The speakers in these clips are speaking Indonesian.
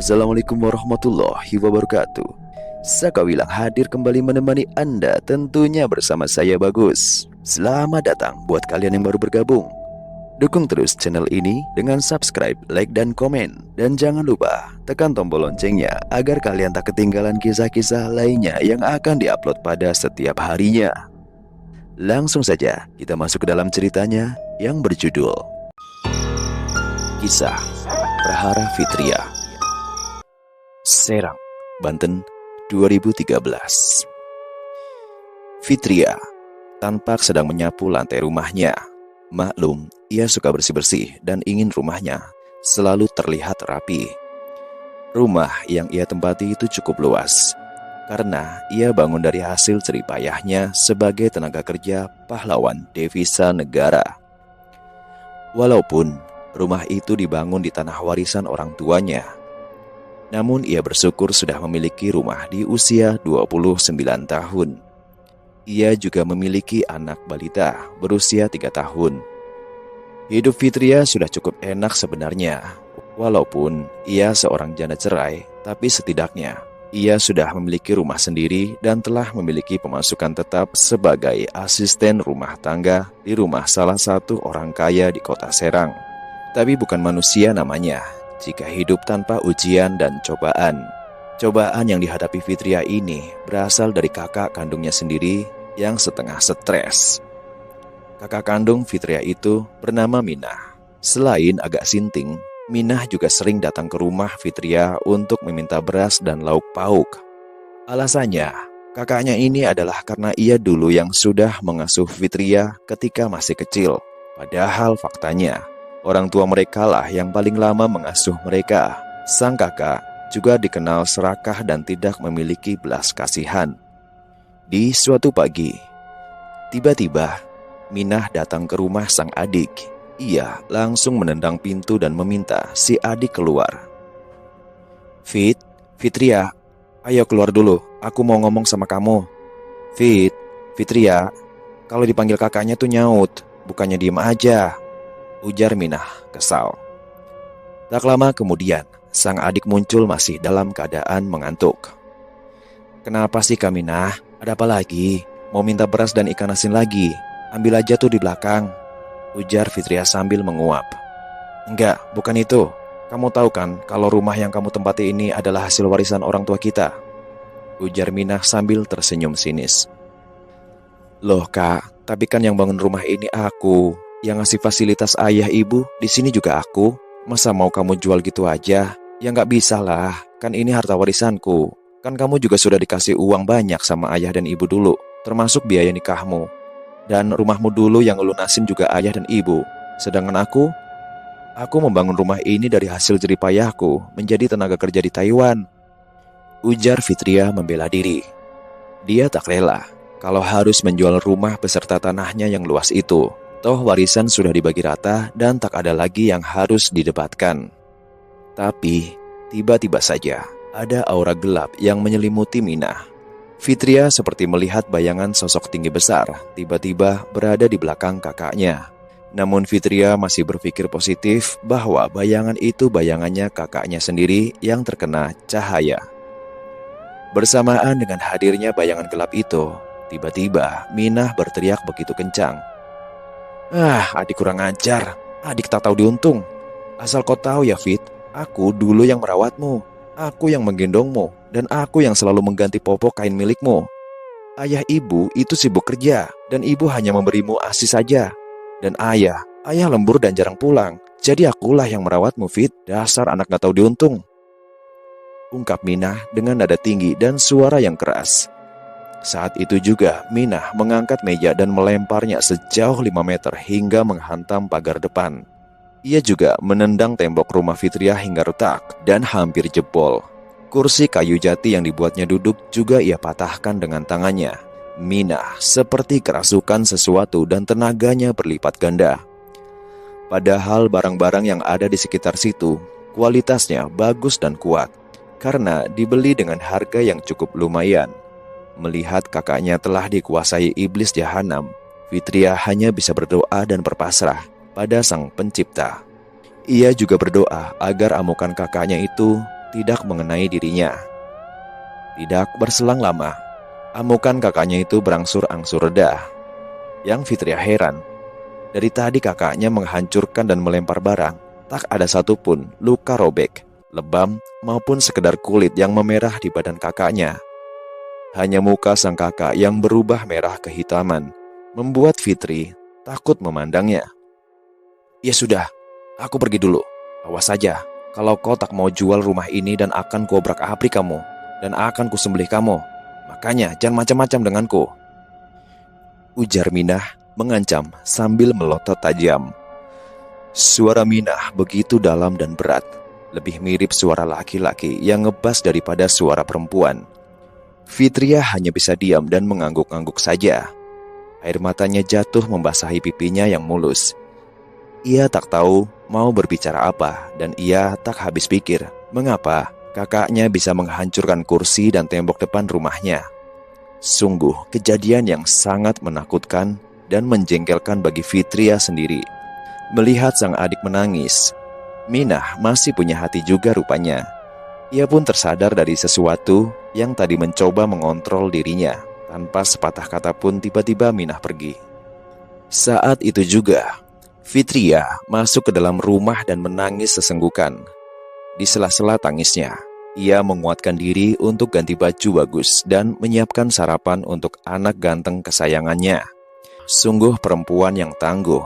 Assalamualaikum warahmatullahi wabarakatuh. Saka Wilang hadir kembali menemani Anda, tentunya bersama saya Bagus. Selamat datang buat kalian yang baru bergabung. Dukung terus channel ini dengan subscribe, like, dan komen. Dan jangan lupa tekan tombol loncengnya agar kalian tak ketinggalan kisah-kisah lainnya yang akan diupload pada setiap harinya. Langsung saja kita masuk ke dalam ceritanya yang berjudul Kisah Prahara Fitria, Serang, Banten, 2013. Fitria tampak sedang menyapu lantai rumahnya. Maklum, ia suka bersih-bersih dan ingin rumahnya selalu terlihat rapi. Rumah yang ia tempati itu cukup luas, karena ia bangun dari hasil jerih payahnya sebagai tenaga kerja pahlawan devisa negara. Walaupun rumah itu dibangun di tanah warisan orang tuanya, namun ia bersyukur sudah memiliki rumah di usia 29 tahun. Ia juga memiliki anak balita berusia 3 tahun. Hidup Fitria sudah cukup enak sebenarnya. Walaupun ia seorang janda cerai, tapi setidaknya ia sudah memiliki rumah sendiri dan telah memiliki pemasukan tetap sebagai asisten rumah tangga di rumah salah satu orang kaya di kota Serang. Tapi bukan manusia namanya jika hidup tanpa ujian dan cobaan. Cobaan yang dihadapi Fitria ini berasal dari kakak kandungnya sendiri yang setengah stres. Kakak kandung Fitria itu bernama Minah. Selain agak sinting, Minah juga sering datang ke rumah Fitria untuk meminta beras dan lauk pauk. Alasannya, kakaknya ini adalah karena ia dulu yang sudah mengasuh Fitria ketika masih kecil. Padahal faktanya, orang tua mereka lah yang paling lama mengasuh mereka. Sang kakak juga dikenal serakah dan tidak memiliki belas kasihan. Di suatu pagi, tiba-tiba Minah datang ke rumah sang adik. Ia langsung menendang pintu dan meminta si adik keluar. Fitria, ayo keluar dulu, aku mau ngomong sama kamu. Fitria, kalau dipanggil kakaknya tuh nyaut, bukannya diem aja, ujar Minah kesal. Tak lama kemudian, sang adik muncul masih dalam keadaan mengantuk. Kenapa sih Kak Minah? Ada apa lagi? Mau minta beras dan ikan asin lagi? Ambil aja tuh di belakang, ujar Fitria sambil menguap. Enggak, bukan itu. Kamu tahu kan kalau rumah yang kamu tempati ini adalah hasil warisan orang tua kita, ujar Minah sambil tersenyum sinis. Loh Kak, tapi kan yang bangun rumah ini aku, yang ngasih fasilitas ayah ibu di sini juga aku. Masa mau kamu jual gitu aja? Ya nggak bisa lah, kan ini harta warisanku. Kan kamu juga sudah dikasih uang banyak sama ayah dan ibu dulu, termasuk biaya nikahmu. Dan rumahmu dulu yang lunasin juga ayah dan ibu. Sedangkan aku membangun rumah ini dari hasil jerih payahku menjadi tenaga kerja di Taiwan, ujar Fitria membela diri. Dia tak rela kalau harus menjual rumah beserta tanahnya yang luas itu. Toh warisan sudah dibagi rata dan tak ada lagi yang harus didebatkan. Tapi tiba-tiba saja ada aura gelap yang menyelimuti Minah. Fitria seperti melihat bayangan sosok tinggi besar tiba-tiba berada di belakang kakaknya. Namun Fitria masih berpikir positif bahwa bayangan itu bayangannya kakaknya sendiri yang terkena cahaya. Bersamaan dengan hadirnya bayangan gelap itu, tiba-tiba Minah berteriak begitu kencang. Adik kurang ajar, adik tak tahu diuntung. Asal kau tahu ya Fit, aku dulu yang merawatmu, aku yang menggendongmu, dan aku yang selalu mengganti popok kain milikmu. Ayah ibu itu sibuk kerja, dan ibu hanya memberimu ASI saja. Dan ayah lembur dan jarang pulang, jadi akulah yang merawatmu Fit, dasar anak gak tahu diuntung, ungkap Minah dengan nada tinggi dan suara yang keras. Saat itu juga Minah mengangkat meja dan melemparnya sejauh 5 meter hingga menghantam pagar depan. Ia juga menendang tembok rumah Fitria hingga retak dan hampir jebol. Kursi kayu jati yang dibuatnya duduk juga ia patahkan dengan tangannya. Minah seperti kerasukan sesuatu dan tenaganya berlipat ganda. Padahal barang-barang yang ada di sekitar situ kualitasnya bagus dan kuat, karena dibeli dengan harga yang cukup lumayan. Melihat kakaknya telah dikuasai iblis jahanam, Fitria hanya bisa berdoa dan berpasrah pada Sang Pencipta. Ia juga berdoa agar amukan kakaknya itu tidak mengenai dirinya. Tidak berselang lama, amukan kakaknya itu berangsur-angsur reda. Yang Fitria heran, dari tadi kakaknya menghancurkan dan melempar barang, tak ada satupun luka robek, lebam, maupun sekedar kulit yang memerah di badan kakaknya. Hanya muka sang kakak yang berubah merah kehitaman, membuat Fitri takut memandangnya. Ya sudah, aku pergi dulu. Awas saja, kalau kau tak mau jual rumah ini dan akan kuobrak-abrik kamu, dan akan kusembelih kamu. Makanya jangan macam-macam denganku, ujar Minah mengancam sambil melotot tajam. Suara Minah begitu dalam dan berat, lebih mirip suara laki-laki yang ngebas daripada suara perempuan. Fitria hanya bisa diam dan mengangguk-angguk saja. Air matanya jatuh membasahi pipinya yang mulus. Ia tak tahu mau berbicara apa, dan ia tak habis pikir mengapa kakaknya bisa menghancurkan kursi dan tembok depan rumahnya. Sungguh kejadian yang sangat menakutkan dan menjengkelkan bagi Fitria sendiri. Melihat sang adik menangis, Minah masih punya hati juga rupanya. Ia pun tersadar dari sesuatu yang tadi mencoba mengontrol dirinya. Tanpa sepatah kata pun tiba-tiba Minah pergi. Saat itu juga Fitria masuk ke dalam rumah dan menangis sesenggukan. Di sela-sela tangisnya, ia menguatkan diri untuk ganti baju bagus dan menyiapkan sarapan untuk anak ganteng kesayangannya. Sungguh perempuan yang tangguh.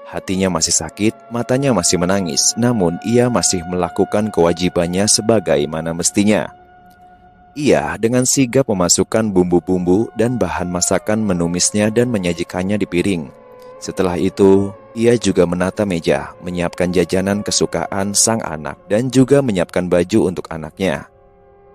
Hatinya masih sakit, matanya masih menangis, namun ia masih melakukan kewajibannya sebagaimana mestinya. Ia dengan sigap memasukkan bumbu-bumbu dan bahan masakan, menumisnya dan menyajikannya di piring. Setelah itu, ia juga menata meja, menyiapkan jajanan kesukaan sang anak, dan juga menyiapkan baju untuk anaknya.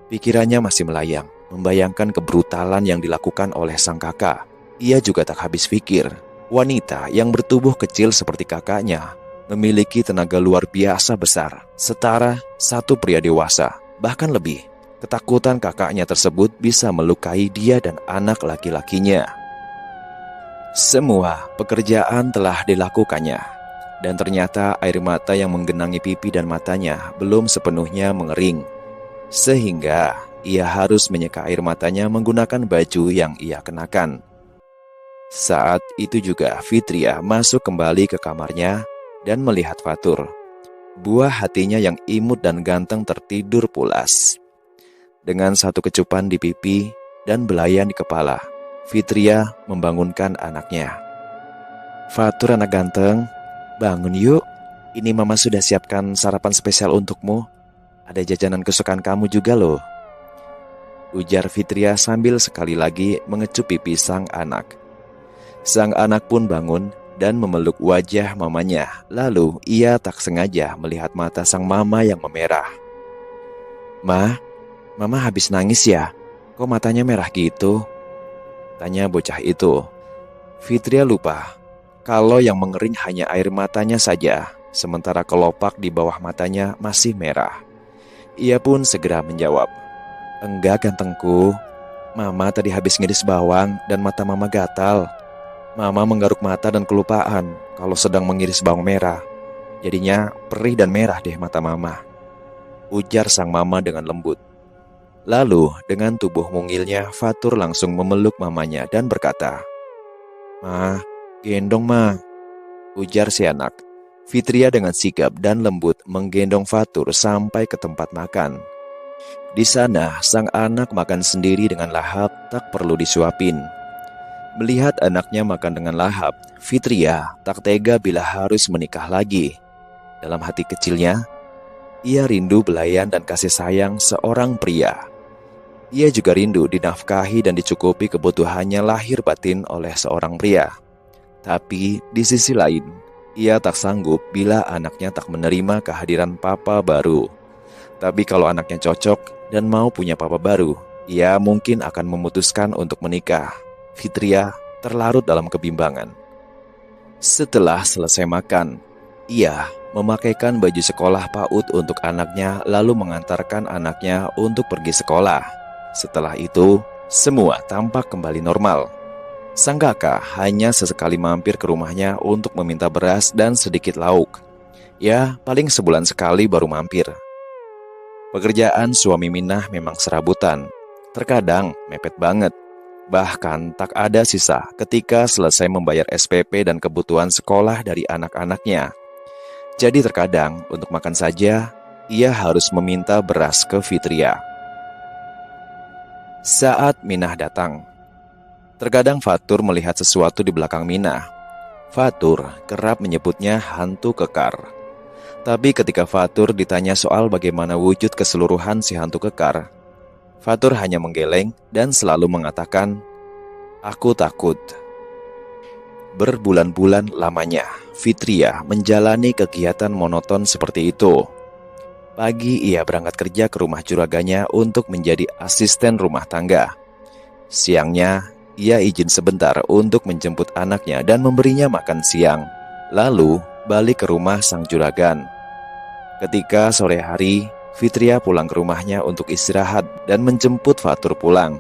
Pikirannya masih melayang, membayangkan kebrutalan yang dilakukan oleh sang kakak. Ia juga tak habis pikir, wanita yang bertubuh kecil seperti kakaknya memiliki tenaga luar biasa besar, setara satu pria dewasa, bahkan lebih. Ketakutan kakaknya tersebut bisa melukai dia dan anak laki-lakinya. Semua pekerjaan telah dilakukannya, dan ternyata air mata yang menggenangi pipi dan matanya belum sepenuhnya mengering, sehingga ia harus menyeka air matanya menggunakan baju yang ia kenakan. Saat itu juga Fitria masuk kembali ke kamarnya dan melihat Fatur. Buah hatinya yang imut dan ganteng tertidur pulas. Dengan satu kecupan di pipi dan belayan di kepala, Fitria membangunkan anaknya. Fatur anak ganteng, bangun yuk. Ini mama sudah siapkan sarapan spesial untukmu. Ada jajanan kesukaan kamu juga loh, ujar Fitria sambil sekali lagi mengecup pipi sang anak. Sang anak pun bangun dan memeluk wajah mamanya. Lalu ia tak sengaja melihat mata sang mama yang memerah. Mama habis nangis ya? Kok matanya merah gitu? Tanya bocah itu. Fitria lupa kalau yang mengering hanya air matanya saja, sementara kelopak di bawah matanya masih merah. Ia pun segera menjawab, enggak gantengku, mama tadi habis ngiris bawang dan mata mama gatal. Mama menggaruk mata dan kelupaan kalau sedang mengiris bawang merah. Jadinya perih dan merah deh mata mama, ujar sang mama dengan lembut. Lalu dengan tubuh mungilnya, Fatur langsung memeluk mamanya dan berkata, "Ma, gendong ma," ujar si anak. Fitria dengan sigap dan lembut menggendong Fatur sampai ke tempat makan. Di sana sang anak makan sendiri dengan lahap, tak perlu disuapin. Melihat anaknya makan dengan lahap, Fitria tak tega bila harus menikah lagi. Dalam hati kecilnya, ia rindu belayan dan kasih sayang seorang pria. Ia juga rindu dinafkahi dan dicukupi kebutuhannya lahir batin oleh seorang pria. Tapi di sisi lain, ia tak sanggup bila anaknya tak menerima kehadiran papa baru. Tapi kalau anaknya cocok dan mau punya papa baru, ia mungkin akan memutuskan untuk menikah. Fitria terlarut dalam kebimbangan. Setelah selesai makan, ia memakaikan baju sekolah PAUD untuk anaknya, lalu mengantarkan anaknya untuk pergi sekolah. Setelah itu, semua tampak kembali normal. Sang kakak hanya sesekali mampir ke rumahnya untuk meminta beras dan sedikit lauk. Ya, paling sebulan sekali baru mampir. Pekerjaan suami Minah memang serabutan. Terkadang mepet banget. Bahkan tak ada sisa ketika selesai membayar SPP dan kebutuhan sekolah dari anak-anaknya. Jadi terkadang untuk makan saja, ia harus meminta beras ke Fitria. Saat Minah datang, terkadang Fatur melihat sesuatu di belakang Minah. Fatur kerap menyebutnya hantu kekar. Tapi ketika Fatur ditanya soal bagaimana wujud keseluruhan si hantu kekar, Fatur hanya menggeleng dan selalu mengatakan, "Aku takut." Berbulan-bulan lamanya, Fitria menjalani kegiatan monoton seperti itu. Pagi ia berangkat kerja ke rumah juraganya untuk menjadi asisten rumah tangga. Siangnya, ia izin sebentar untuk menjemput anaknya dan memberinya makan siang. Lalu, balik ke rumah sang juragan. Ketika sore hari, Fitria pulang ke rumahnya untuk istirahat dan menjemput Fatur pulang.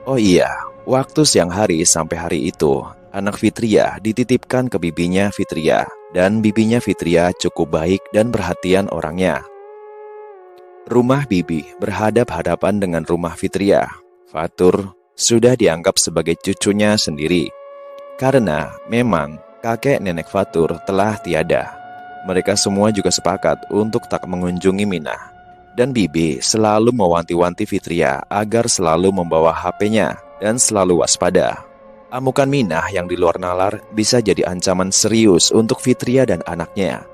Oh iya, waktu siang hari sampai hari itu, anak Fitria dititipkan ke bibinya Fitria, dan bibinya Fitria cukup baik dan perhatian orangnya. Rumah bibi berhadap-hadapan dengan rumah Fitria. Fatur sudah dianggap sebagai cucunya sendiri, karena memang kakek nenek Fatur telah tiada. Mereka semua juga sepakat untuk tak mengunjungi Minah. Dan bibi selalu mewanti-wanti Fitria agar selalu membawa HP-nya dan selalu waspada. Amukan Minah yang di luar nalar bisa jadi ancaman serius untuk Fitria dan anaknya.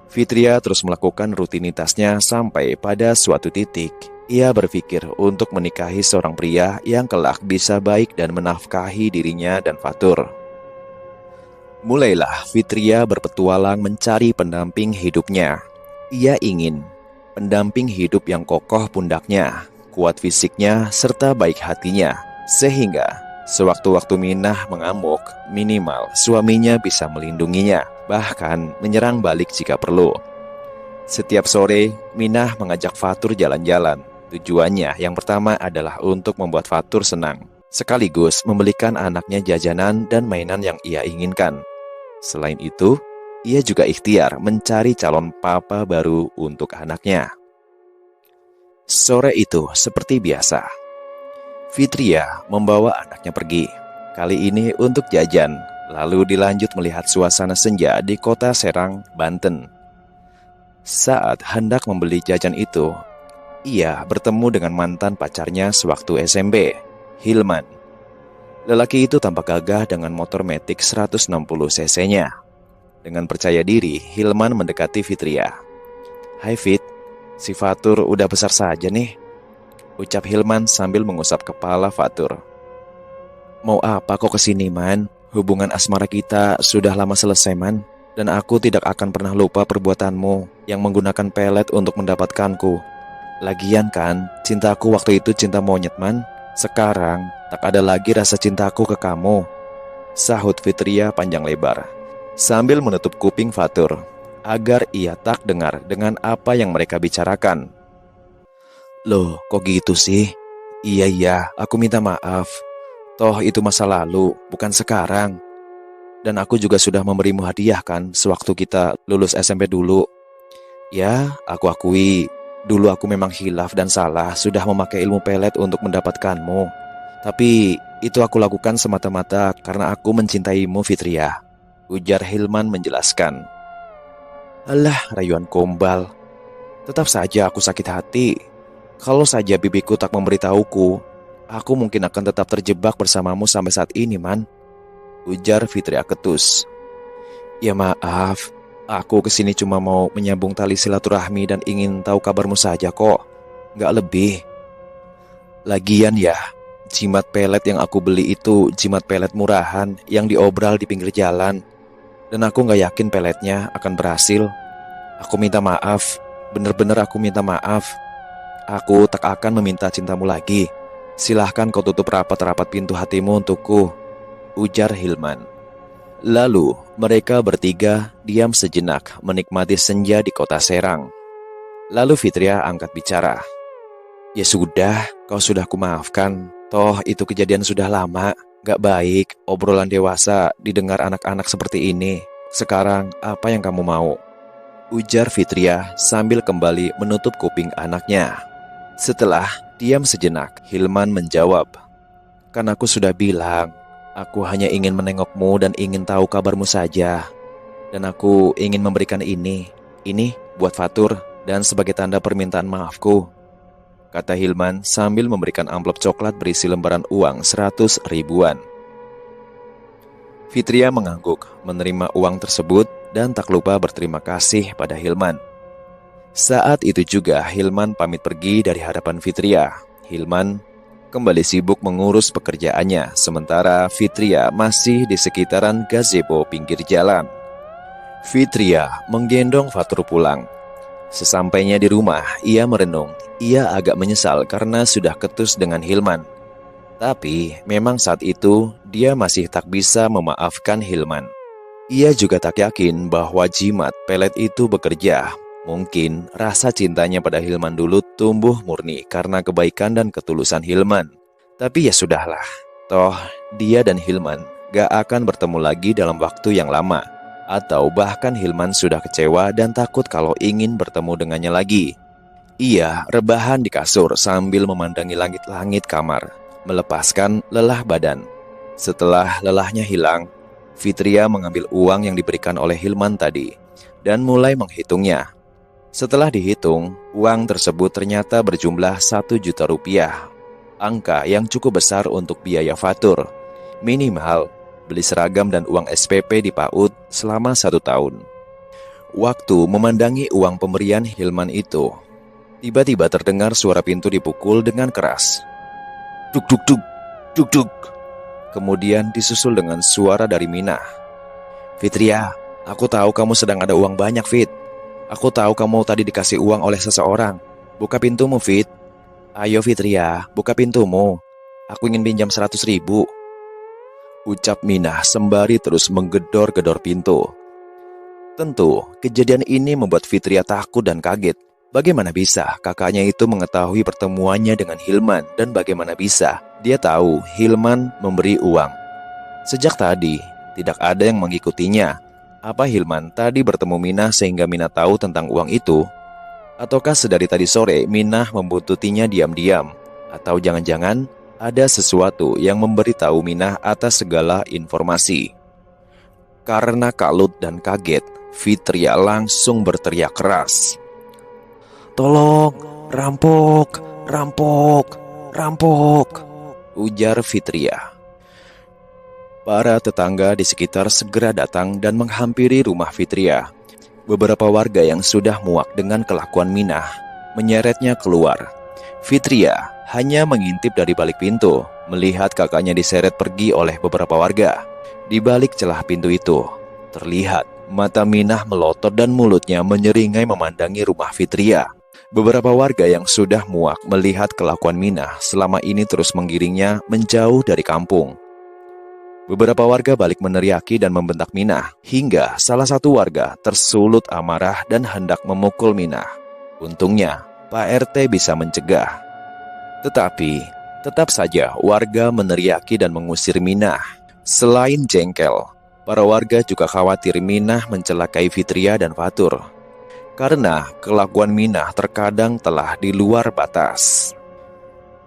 Fitria terus melakukan rutinitasnya sampai pada suatu titik ia berpikir untuk menikahi seorang pria yang kelak bisa baik dan menafkahi dirinya dan Fatur. Mulailah Fitria berpetualang mencari pendamping hidupnya. Ia ingin pendamping hidup yang kokoh pundaknya, kuat fisiknya, serta baik hatinya, sehingga sewaktu-waktu Minah mengamuk, minimal suaminya bisa melindunginya, bahkan menyerang balik jika perlu. Setiap sore, Minah mengajak Fatur jalan-jalan. Tujuannya yang pertama adalah untuk membuat Fatur senang, sekaligus membelikan anaknya jajanan dan mainan yang ia inginkan. Selain itu, ia juga ikhtiar mencari calon papa baru untuk anaknya. Sore itu seperti biasa, Fitria membawa anaknya pergi. Kali ini untuk jajan, lalu dilanjut melihat suasana senja di kota Serang, Banten. Saat hendak membeli jajan itu, ia bertemu dengan mantan pacarnya sewaktu SMP, Hilman. Lelaki itu tampak gagah dengan motor Matic 160 cc-nya. Dengan percaya diri, Hilman mendekati Fitria. "Hai Fit, si Fatur udah besar saja nih," ucap Hilman sambil mengusap kepala Fatur. "Mau apa kok kesini, Man? Hubungan asmara kita sudah lama selesai, Man. Dan aku tidak akan pernah lupa perbuatanmu yang menggunakan pelet untuk mendapatkanku. Lagian kan, cintaku waktu itu cinta monyet, Man. Sekarang, tak ada lagi rasa cintaku ke kamu," sahut Fitria panjang lebar, sambil menutup kuping Fatur, agar ia tak dengar dengan apa yang mereka bicarakan. "Loh, kok gitu sih? Iya, aku minta maaf. Toh itu masa lalu, bukan sekarang. Dan aku juga sudah memberimu hadiah kan, sewaktu kita lulus SMP dulu. Ya, aku akui, dulu aku memang khilaf dan salah sudah memakai ilmu pelet untuk mendapatkanmu. Tapi itu aku lakukan semata-mata karena aku mencintaimu, Fitria," ujar Hilman menjelaskan. "Alah, rayuan gombal. Tetap saja aku sakit hati. Kalau saja bibiku tak memberitahuku, aku mungkin akan tetap terjebak bersamamu sampai saat ini, Man," ujar Fitria ketus. "Ya maaf, aku kesini cuma mau menyambung tali silaturahmi dan ingin tahu kabarmu saja kok, nggak lebih. Lagian ya, jimat pelet yang aku beli itu jimat pelet murahan yang diobral di pinggir jalan. Dan aku nggak yakin peletnya akan berhasil. Aku minta maaf, bener-bener aku minta maaf. Aku tak akan meminta cintamu lagi. Silahkan kau tutup rapat-rapat pintu hatimu untukku," ujar Hilman. Lalu mereka bertiga diam sejenak menikmati senja di kota Serang. Lalu Fitria angkat bicara. "Ya sudah, kau sudah kumaafkan. Toh itu kejadian sudah lama. Gak baik obrolan dewasa didengar anak-anak seperti ini. Sekarang apa yang kamu mau?" ujar Fitria sambil kembali menutup kuping anaknya. Setelah diam sejenak, Hilman menjawab, "Kan aku sudah bilang, aku hanya ingin menengokmu dan ingin tahu kabarmu saja. Dan aku ingin memberikan ini buat Fatur dan sebagai tanda permintaan maafku," kata Hilman sambil memberikan amplop coklat berisi lembaran uang 100 ribuan. Fitria mengangguk menerima uang tersebut dan tak lupa berterima kasih pada Hilman. Saat itu juga Hilman pamit pergi dari hadapan Fitria. Hilman kembali sibuk mengurus pekerjaannya, sementara Fitria masih di sekitaran gazebo pinggir jalan. Fitria menggendong Fatur pulang. Sesampainya di rumah, ia merenung. Ia agak menyesal karena sudah ketus dengan Hilman. Tapi memang saat itu dia masih tak bisa memaafkan Hilman. Ia juga tak yakin bahwa jimat pelet itu bekerja. Mungkin rasa cintanya pada Hilman dulu tumbuh murni karena kebaikan dan ketulusan Hilman. Tapi ya sudahlah, toh dia dan Hilman gak akan bertemu lagi dalam waktu yang lama. Atau bahkan Hilman sudah kecewa dan takut kalau ingin bertemu dengannya lagi. Ia rebahan di kasur sambil memandangi langit-langit kamar, melepaskan lelah badan. Setelah lelahnya hilang, Fitria mengambil uang yang diberikan oleh Hilman tadi dan mulai menghitungnya. Setelah dihitung, uang tersebut ternyata berjumlah 1 juta rupiah. Angka yang cukup besar untuk biaya Fatur. Minimal beli seragam dan uang SPP di PAUD selama 1 tahun. Waktu memandangi uang pemberian Hilman itu, tiba-tiba terdengar suara pintu dipukul dengan keras. Duk duk duk, duk duk. Kemudian disusul dengan suara dari Minah. "Fitria, aku tahu kamu sedang ada uang banyak, Fit. Aku tahu kamu tadi dikasih uang oleh seseorang. Buka pintumu, Fit. Ayo Fitria, buka pintumu. Aku ingin pinjam 100 ribu. Ucap Minah sembari terus menggedor-gedor pintu. Tentu, kejadian ini membuat Fitria takut dan kaget. Bagaimana bisa kakaknya itu mengetahui pertemuannya dengan Hilman dan bagaimana bisa dia tahu Hilman memberi uang? Sejak tadi, tidak ada yang mengikutinya. Apa Hilman tadi bertemu Minah sehingga Minah tahu tentang uang itu? Ataukah sedari tadi sore Minah membuntutinya diam-diam? Atau jangan-jangan ada sesuatu yang memberitahu Minah atas segala informasi? Karena kalut dan kaget, Fitria langsung berteriak keras. "Tolong, rampok, rampok, rampok," ujar Fitria. Para tetangga di sekitar segera datang dan menghampiri rumah Fitria. Beberapa warga yang sudah muak dengan kelakuan Minah menyeretnya keluar. Fitria hanya mengintip dari balik pintu, melihat kakaknya diseret pergi oleh beberapa warga. Di balik celah pintu itu, terlihat mata Minah melotot dan mulutnya menyeringai memandangi rumah Fitria. Beberapa warga yang sudah muak melihat kelakuan Minah selama ini terus menggiringnya menjauh dari kampung. Beberapa warga balik meneriaki dan membentak Minah, hingga salah satu warga tersulut amarah dan hendak memukul Minah. Untungnya, Pak RT bisa mencegah. Tetapi, tetap saja warga meneriaki dan mengusir Minah. Selain jengkel, para warga juga khawatir Minah mencelakai Fitria dan Fatur. Karena kelakuan Minah terkadang telah di luar batas.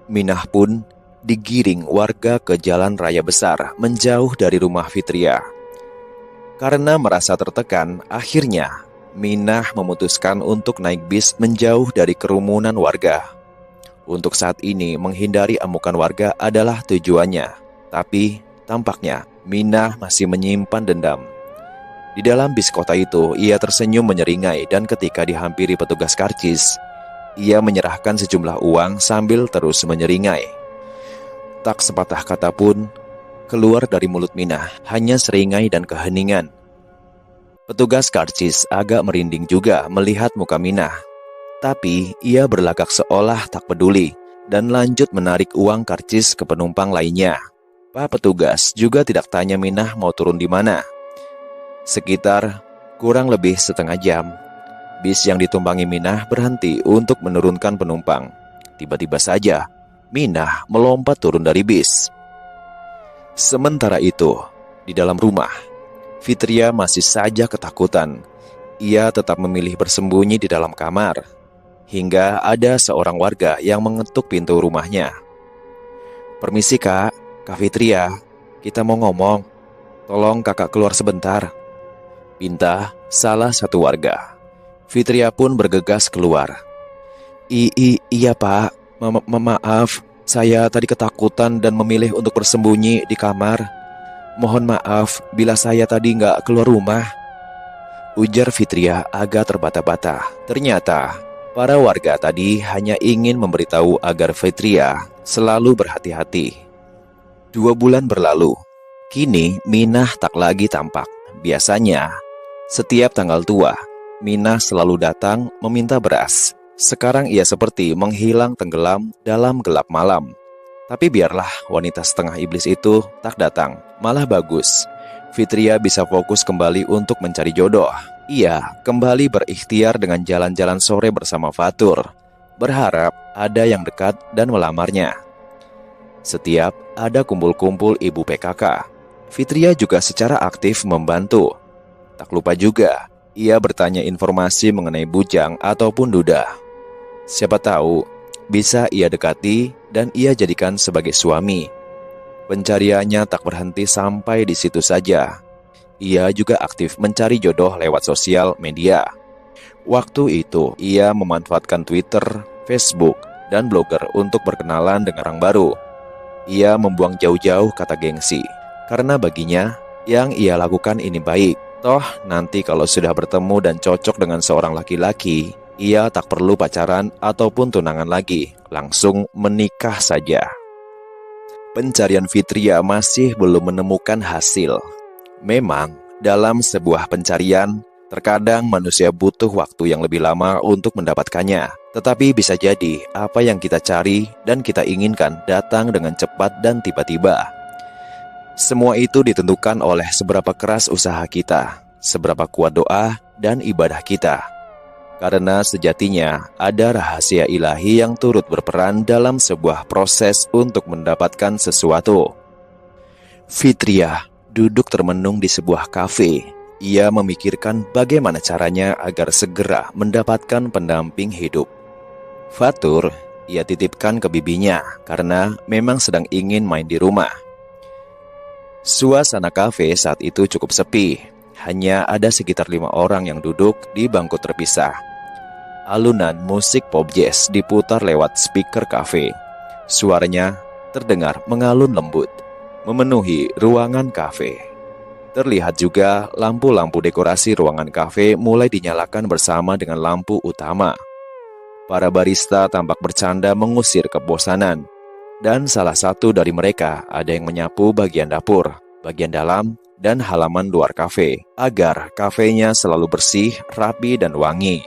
Minah pun digiring warga ke jalan raya besar menjauh dari rumah Fitria. Karena merasa tertekan, akhirnya Minah memutuskan untuk naik bis menjauh dari kerumunan warga. Untuk saat ini menghindari amukan warga adalah tujuannya. Tapi tampaknya Minah masih menyimpan dendam. Di dalam bis kota itu, ia tersenyum menyeringai dan ketika dihampiri petugas karcis, ia menyerahkan sejumlah uang sambil terus menyeringai. Tak sepatah kata pun keluar dari mulut Minah, hanya seringai dan keheningan. Petugas karcis agak merinding juga melihat muka Minah. Tapi ia berlagak seolah tak peduli dan lanjut menarik uang karcis ke penumpang lainnya. Pak petugas juga tidak tanya Minah mau turun di mana. Sekitar kurang lebih setengah jam, bis yang ditumpangi Minah berhenti untuk menurunkan penumpang. Tiba-tiba saja Minah melompat turun dari bis. Sementara itu, di dalam rumah, Fitria masih saja ketakutan. ia tetap memilih bersembunyi di dalam kamar. Hingga ada seorang warga yang mengetuk pintu rumahnya. "Permisi kak, Kak Fitria, kita mau ngomong. Tolong kakak keluar sebentar," pinta salah satu warga. Fitria pun bergegas keluar. Iya pak, maaf, saya tadi ketakutan dan memilih untuk bersembunyi di kamar. Mohon maaf bila saya tadi nggak keluar rumah," ujar Fitria agak terbata-bata. Ternyata para warga tadi hanya ingin memberitahu agar Fitria selalu berhati-hati. 2 bulan berlalu. Kini Minah tak lagi tampak. Biasanya setiap tanggal tua, Minah selalu datang meminta beras. Sekarang ia seperti menghilang tenggelam dalam gelap malam. Tapi biarlah wanita setengah iblis itu tak datang. Malah bagus, Fitria bisa fokus kembali untuk mencari jodoh. Ia kembali berikhtiar dengan jalan-jalan sore bersama Fatur, berharap ada yang dekat dan melamarnya. Setiap ada kumpul-kumpul ibu PKK, Fitria juga secara aktif membantu. Tak lupa juga, ia bertanya informasi mengenai bujang ataupun duda. Siapa tahu bisa ia dekati dan ia jadikan sebagai suami. Pencariannya tak berhenti sampai di situ saja. Ia juga aktif mencari jodoh lewat sosial media. Waktu itu, ia memanfaatkan Twitter, Facebook, dan blogger untuk berkenalan dengan orang baru. Ia membuang jauh-jauh kata gengsi, karena baginya, yang ia lakukan ini baik. Toh, nanti kalau sudah bertemu dan cocok dengan seorang laki-laki, ia tak perlu pacaran ataupun tunangan lagi, langsung menikah saja. Pencarian Fitria masih belum menemukan hasil. Memang, dalam sebuah pencarian, terkadang manusia butuh waktu yang lebih lama untuk mendapatkannya. Tetapi bisa jadi, apa yang kita cari dan kita inginkan datang dengan cepat dan tiba-tiba. Semua itu ditentukan oleh seberapa keras usaha kita, seberapa kuat doa dan ibadah kita. Karena sejatinya ada rahasia ilahi yang turut berperan dalam sebuah proses untuk mendapatkan sesuatu. Fitria duduk termenung di sebuah kafe. Ia memikirkan bagaimana caranya agar segera mendapatkan pendamping hidup. Fatur ia titipkan ke bibinya karena memang sedang ingin main di rumah. Suasana kafe saat itu cukup sepi. Hanya ada sekitar 5 orang yang duduk di bangku terpisah. Alunan musik pop jazz diputar lewat speaker kafe. Suaranya terdengar mengalun lembut, memenuhi ruangan kafe. Terlihat juga lampu-lampu dekorasi ruangan kafe mulai dinyalakan bersama dengan lampu utama. Para barista tampak bercanda mengusir kebosanan. Dan salah satu dari mereka ada yang menyapu bagian dapur, bagian dalam, dan halaman luar kafe, agar kafenya selalu bersih, rapi, dan wangi.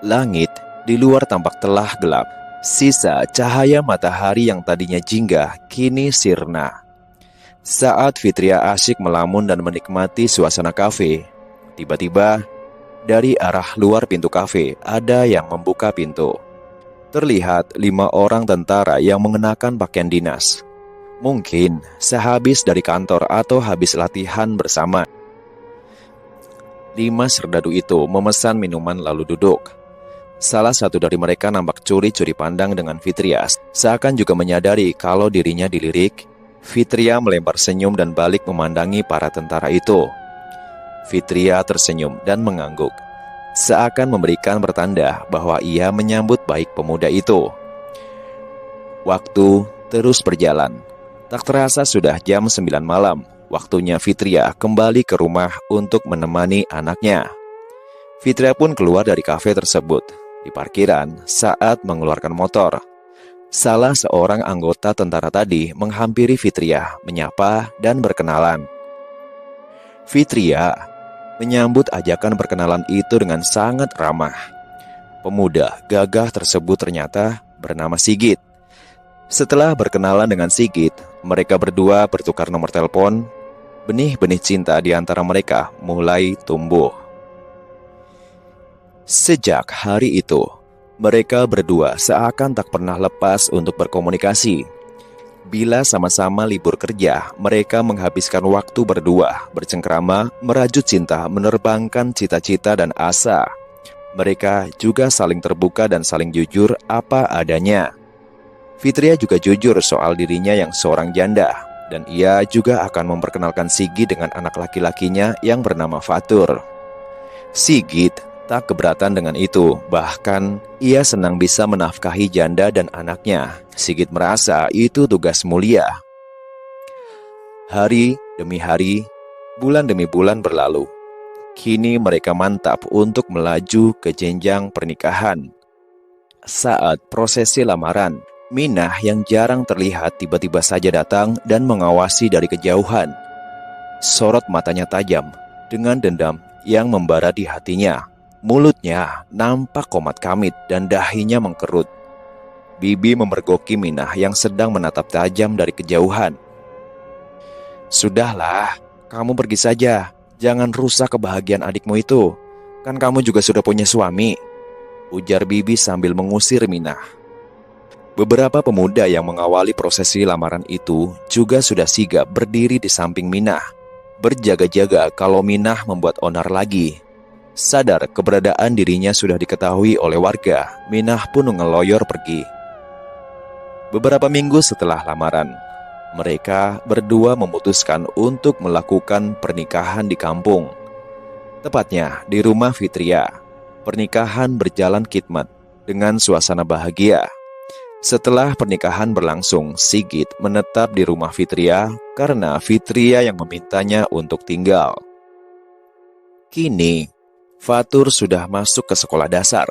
Langit di luar tampak telah gelap. Sisa cahaya matahari yang tadinya jingga kini sirna. Saat Fitria asyik melamun dan menikmati suasana kafe, tiba-tiba dari arah luar pintu kafe ada yang membuka pintu. Terlihat 5 orang tentara yang mengenakan pakaian dinas. Mungkin sehabis dari kantor atau habis latihan bersama. 5 serdadu itu memesan minuman lalu duduk. Salah satu dari mereka nampak curi-curi pandang dengan Fitria, seakan juga menyadari kalau dirinya dilirik. Fitria melempar senyum dan balik memandangi para tentara itu. Fitria tersenyum dan mengangguk, seakan memberikan pertanda bahwa ia menyambut baik pemuda itu. Waktu terus berjalan. Tak terasa sudah jam 9 malam. Waktunya Fitria kembali ke rumah untuk menemani anaknya. Fitria pun keluar dari kafe tersebut di parkiran saat mengeluarkan motor. Salah seorang anggota tentara tadi menghampiri Fitria, menyapa dan berkenalan. Fitria menyambut ajakan perkenalan itu dengan sangat ramah. Pemuda gagah tersebut ternyata bernama Sigit. Setelah berkenalan dengan Sigit, mereka berdua bertukar nomor telepon. Benih-benih cinta di antara mereka mulai tumbuh. Sejak hari itu, mereka berdua seakan tak pernah lepas untuk berkomunikasi. Bila sama-sama libur kerja, mereka menghabiskan waktu berdua, bercengkrama, merajut cinta, menerbangkan cita-cita dan asa. Mereka juga saling terbuka dan saling jujur apa adanya. Fitria juga jujur soal dirinya yang seorang janda, dan ia juga akan memperkenalkan Sigit dengan anak laki-lakinya yang bernama Fatur. Sigit tak keberatan dengan itu, bahkan ia senang bisa menafkahi janda dan anaknya. Sigit merasa itu tugas mulia. Hari demi hari, bulan demi bulan berlalu. Kini mereka mantap untuk melaju ke jenjang pernikahan. Saat prosesi lamaran, Minah yang jarang terlihat tiba-tiba saja datang dan mengawasi dari kejauhan. Sorot matanya tajam dengan dendam yang membara di hatinya. Mulutnya nampak komat kamit dan dahinya mengkerut. Bibi memergoki Minah yang sedang menatap tajam dari kejauhan. "Sudahlah, kamu pergi saja. Jangan rusak kebahagiaan adikmu itu. Kan kamu juga sudah punya suami," ujar Bibi sambil mengusir Minah. Beberapa pemuda yang mengawali prosesi lamaran itu juga sudah sigap berdiri di samping Minah, berjaga-jaga kalau Minah membuat onar lagi. Sadar keberadaan dirinya sudah diketahui oleh warga, Minah pun ngeloyor pergi. Beberapa minggu setelah lamaran, mereka berdua memutuskan untuk melakukan pernikahan di kampung. Tepatnya di rumah Fitria. Pernikahan berjalan khidmat dengan suasana bahagia. Setelah pernikahan berlangsung, Sigit menetap di rumah Fitria karena Fitria yang memintanya untuk tinggal. Kini, Fatur sudah masuk ke sekolah dasar.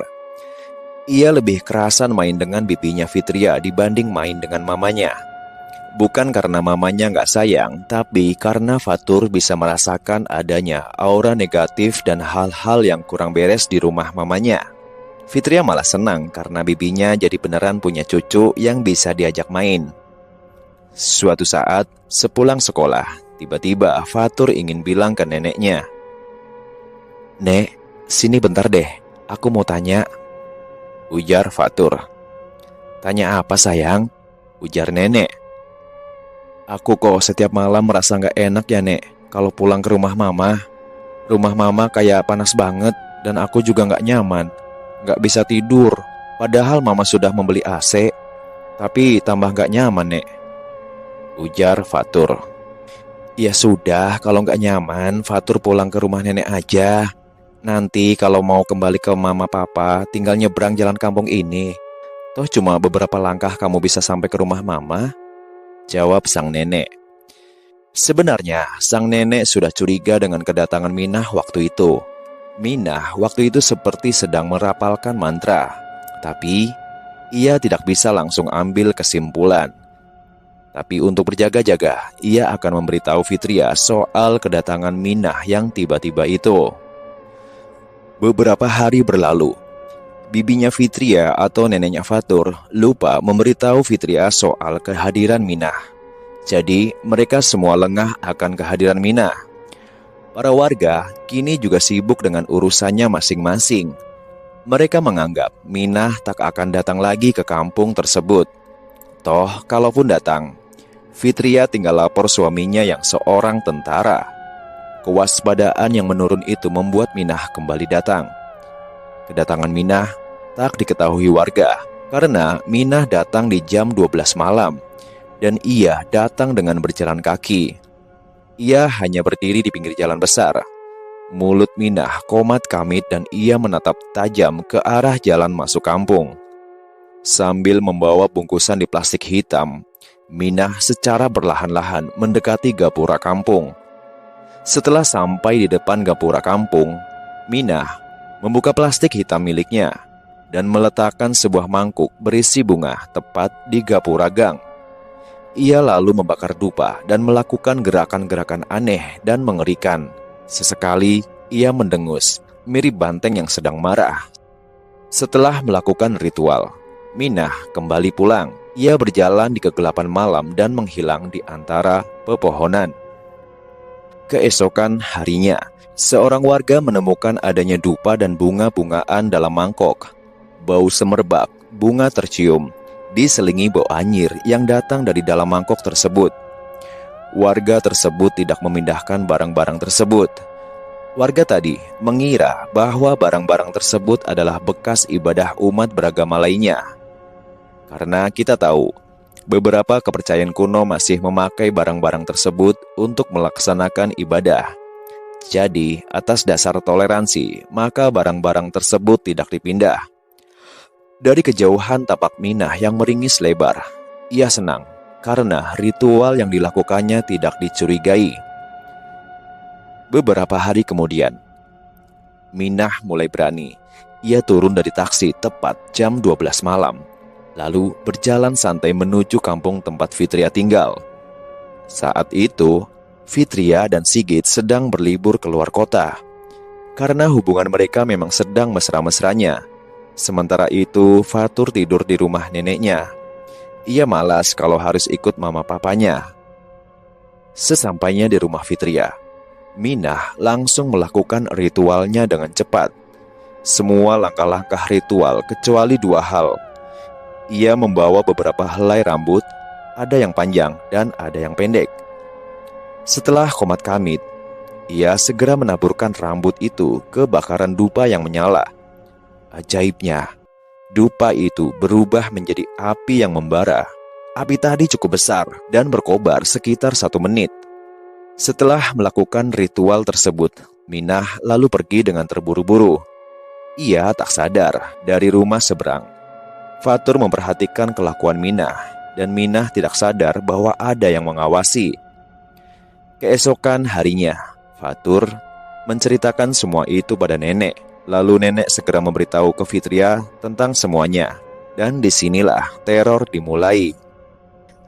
Ia lebih kerasan main dengan bibinya Fitria dibanding main dengan mamanya. Bukan karena mamanya nggak sayang, tapi karena Fatur bisa merasakan adanya aura negatif dan hal-hal yang kurang beres di rumah mamanya. Fitria malah senang karena bibinya jadi beneran punya cucu yang bisa diajak main. Suatu saat, sepulang sekolah, tiba-tiba Fatur ingin bilang ke neneknya, "Nek, sini bentar deh, aku mau tanya," ujar Fatur. "Tanya apa sayang?" ujar nenek. "Aku kok setiap malam merasa gak enak ya nek, kalau pulang ke rumah mama. Rumah mama kayak panas banget dan aku juga gak nyaman. Gak bisa tidur, padahal mama sudah membeli AC, tapi tambah gak nyaman nek," ujar Fatur. "Ya sudah, kalau gak nyaman, Fatur pulang ke rumah nenek aja. Nanti kalau mau kembali ke mama papa, tinggal nyebrang jalan kampung ini. Toh cuma beberapa langkah kamu bisa sampai ke rumah mama," jawab sang nenek. Sebenarnya, sang nenek sudah curiga dengan kedatangan Minah waktu itu. Minah waktu itu seperti sedang merapalkan mantra, tapi ia tidak bisa langsung ambil kesimpulan. Tapi untuk berjaga-jaga, ia akan memberitahu Fitria soal kedatangan Minah yang tiba-tiba itu. Beberapa hari berlalu. Bibinya Fitria atau neneknya Fatur lupa memberitahu Fitria soal kehadiran Minah. Jadi mereka semua lengah akan kehadiran Minah. Para warga kini juga sibuk dengan urusannya masing-masing. Mereka menganggap Minah tak akan datang lagi ke kampung tersebut. Toh kalaupun datang, Fitria tinggal lapor suaminya yang seorang tentara. Kewaspadaan yang menurun itu membuat Minah kembali datang. Kedatangan Minah tak diketahui warga karena Minah datang di jam 12 malam dan ia datang dengan berjalan kaki. Ia hanya berdiri di pinggir jalan besar. Mulut Minah komat kamit dan ia menatap tajam ke arah jalan masuk kampung. Sambil membawa bungkusan di plastik hitam, Minah secara perlahan-lahan mendekati gapura kampung. Setelah sampai di depan gapura kampung, Minah membuka plastik hitam miliknya dan meletakkan sebuah mangkuk berisi bunga tepat di gapura gang. Ia lalu membakar dupa dan melakukan gerakan-gerakan aneh dan mengerikan. Sesekali ia mendengus, mirip banteng yang sedang marah. Setelah melakukan ritual, Minah kembali pulang. Ia berjalan di kegelapan malam dan menghilang di antara pepohonan. Keesokan harinya, seorang warga menemukan adanya dupa dan bunga-bungaan dalam mangkok. Bau semerbak, bunga tercium. diselingi bau anyir yang datang dari dalam mangkok tersebut. Warga tersebut tidak memindahkan barang-barang tersebut. Warga tadi mengira bahwa barang-barang tersebut adalah bekas ibadah umat beragama lainnya. Karena kita tahu, beberapa kepercayaan kuno masih memakai barang-barang tersebut untuk melaksanakan ibadah. Jadi, atas dasar toleransi, maka barang-barang tersebut tidak dipindah. Dari kejauhan tapak Minah yang meringis lebar, ia senang karena ritual yang dilakukannya tidak dicurigai. Beberapa hari kemudian, Minah mulai berani. Ia turun dari taksi tepat jam 12 malam, lalu berjalan santai menuju kampung tempat Fitria tinggal. Saat itu, Fitria dan Sigit sedang berlibur keluar kota. Karena hubungan mereka memang sedang mesra-mesranya. Sementara itu, Fatur tidur di rumah neneknya. Ia malas kalau harus ikut mama papanya. Sesampainya di rumah Fitria, Minah langsung melakukan ritualnya dengan cepat. Semua langkah-langkah ritual kecuali dua hal. Ia membawa beberapa helai rambut, ada yang panjang dan ada yang pendek. Setelah qomat kamit, ia segera menaburkan rambut itu ke bakaran dupa yang menyala. Ajaibnya, dupa itu berubah menjadi api yang membara. Api tadi cukup besar dan berkobar sekitar 1 menit. Setelah melakukan ritual tersebut, Minah lalu pergi dengan terburu-buru. Ia tak sadar dari rumah seberang, Fatur memperhatikan kelakuan Minah, dan Minah tidak sadar bahwa ada yang mengawasi. Keesokan harinya, Fatur menceritakan semua itu pada nenek. Lalu nenek segera memberitahu ke Fitria tentang semuanya. Dan disinilah teror dimulai.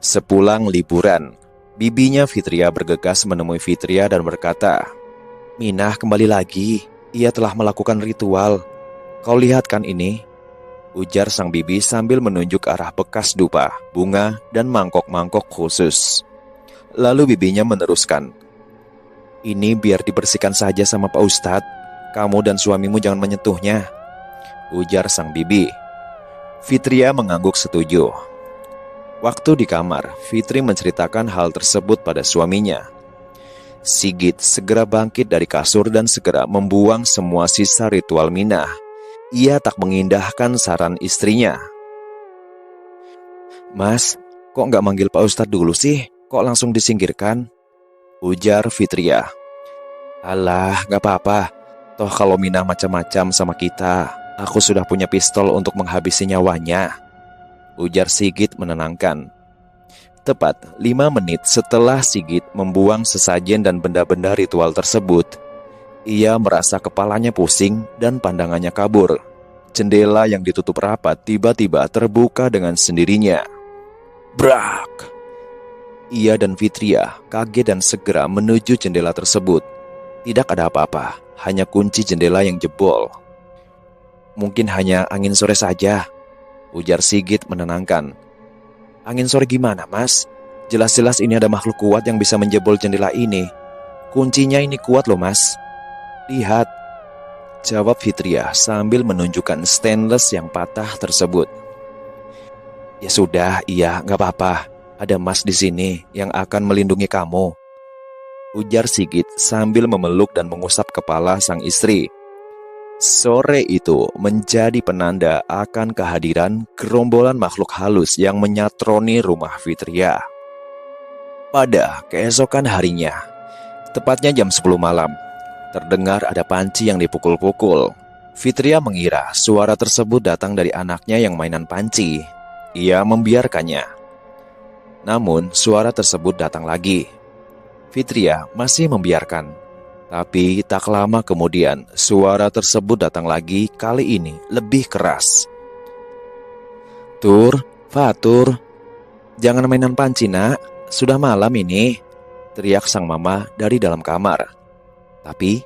Sepulang liburan, bibinya Fitria bergegas menemui Fitria dan berkata, "Minah kembali lagi. Ia telah melakukan ritual. Kau lihat kan ini?" Ujar sang bibi sambil menunjuk arah bekas dupa, bunga, dan mangkok-mangkok khusus. Lalu bibinya meneruskan, "Ini biar dibersihkan saja sama Pak Ustadz. Kamu dan suamimu jangan menyentuhnya," ujar sang bibi. Fitria mengangguk setuju. Waktu di kamar, Fitri menceritakan hal tersebut pada suaminya. Sigit segera bangkit dari kasur dan segera membuang semua sisa ritual Minah. Ia tak mengindahkan saran istrinya. "Mas, kok nggak manggil Pak Ustadz dulu sih? Kok langsung disingkirkan?" ujar Fitria. "Alah, nggak apa-apa. Toh kalau Minah macam-macam sama kita, aku sudah punya pistol untuk menghabisi nyawanya," ujar Sigit menenangkan. Tepat 5 menit setelah Sigit membuang sesajen dan benda-benda ritual tersebut, ia merasa kepalanya pusing dan pandangannya kabur. Jendela yang ditutup rapat tiba-tiba terbuka dengan sendirinya. Brak! Ia dan Fitria kaget dan segera menuju jendela tersebut. Tidak ada apa-apa, hanya kunci jendela yang jebol. "Mungkin hanya angin sore saja," ujar Sigit menenangkan. "Angin sore gimana, Mas? Jelas-jelas ini ada makhluk kuat yang bisa menjebol jendela ini. Kuncinya ini kuat loh, Mas. Lihat," jawab Fitria sambil menunjukkan stainless yang patah tersebut. "Ya sudah, iya, nggak apa-apa. Ada Mas di sini yang akan melindungi kamu," ujar Sigit sambil memeluk dan mengusap kepala sang istri. Sore itu menjadi penanda akan kehadiran gerombolan makhluk halus yang menyatroni rumah Fitria. Pada keesokan harinya, tepatnya jam 10 malam, terdengar ada panci yang dipukul-pukul. Fitria mengira suara tersebut datang dari anaknya yang mainan panci. Ia membiarkannya. Namun suara tersebut datang lagi. Fitria masih membiarkan. Tapi tak lama kemudian suara tersebut datang lagi, kali ini lebih keras. "Tur, Fatur, jangan mainan panci nak, sudah malam ini," teriak sang mama dari dalam kamar. Tapi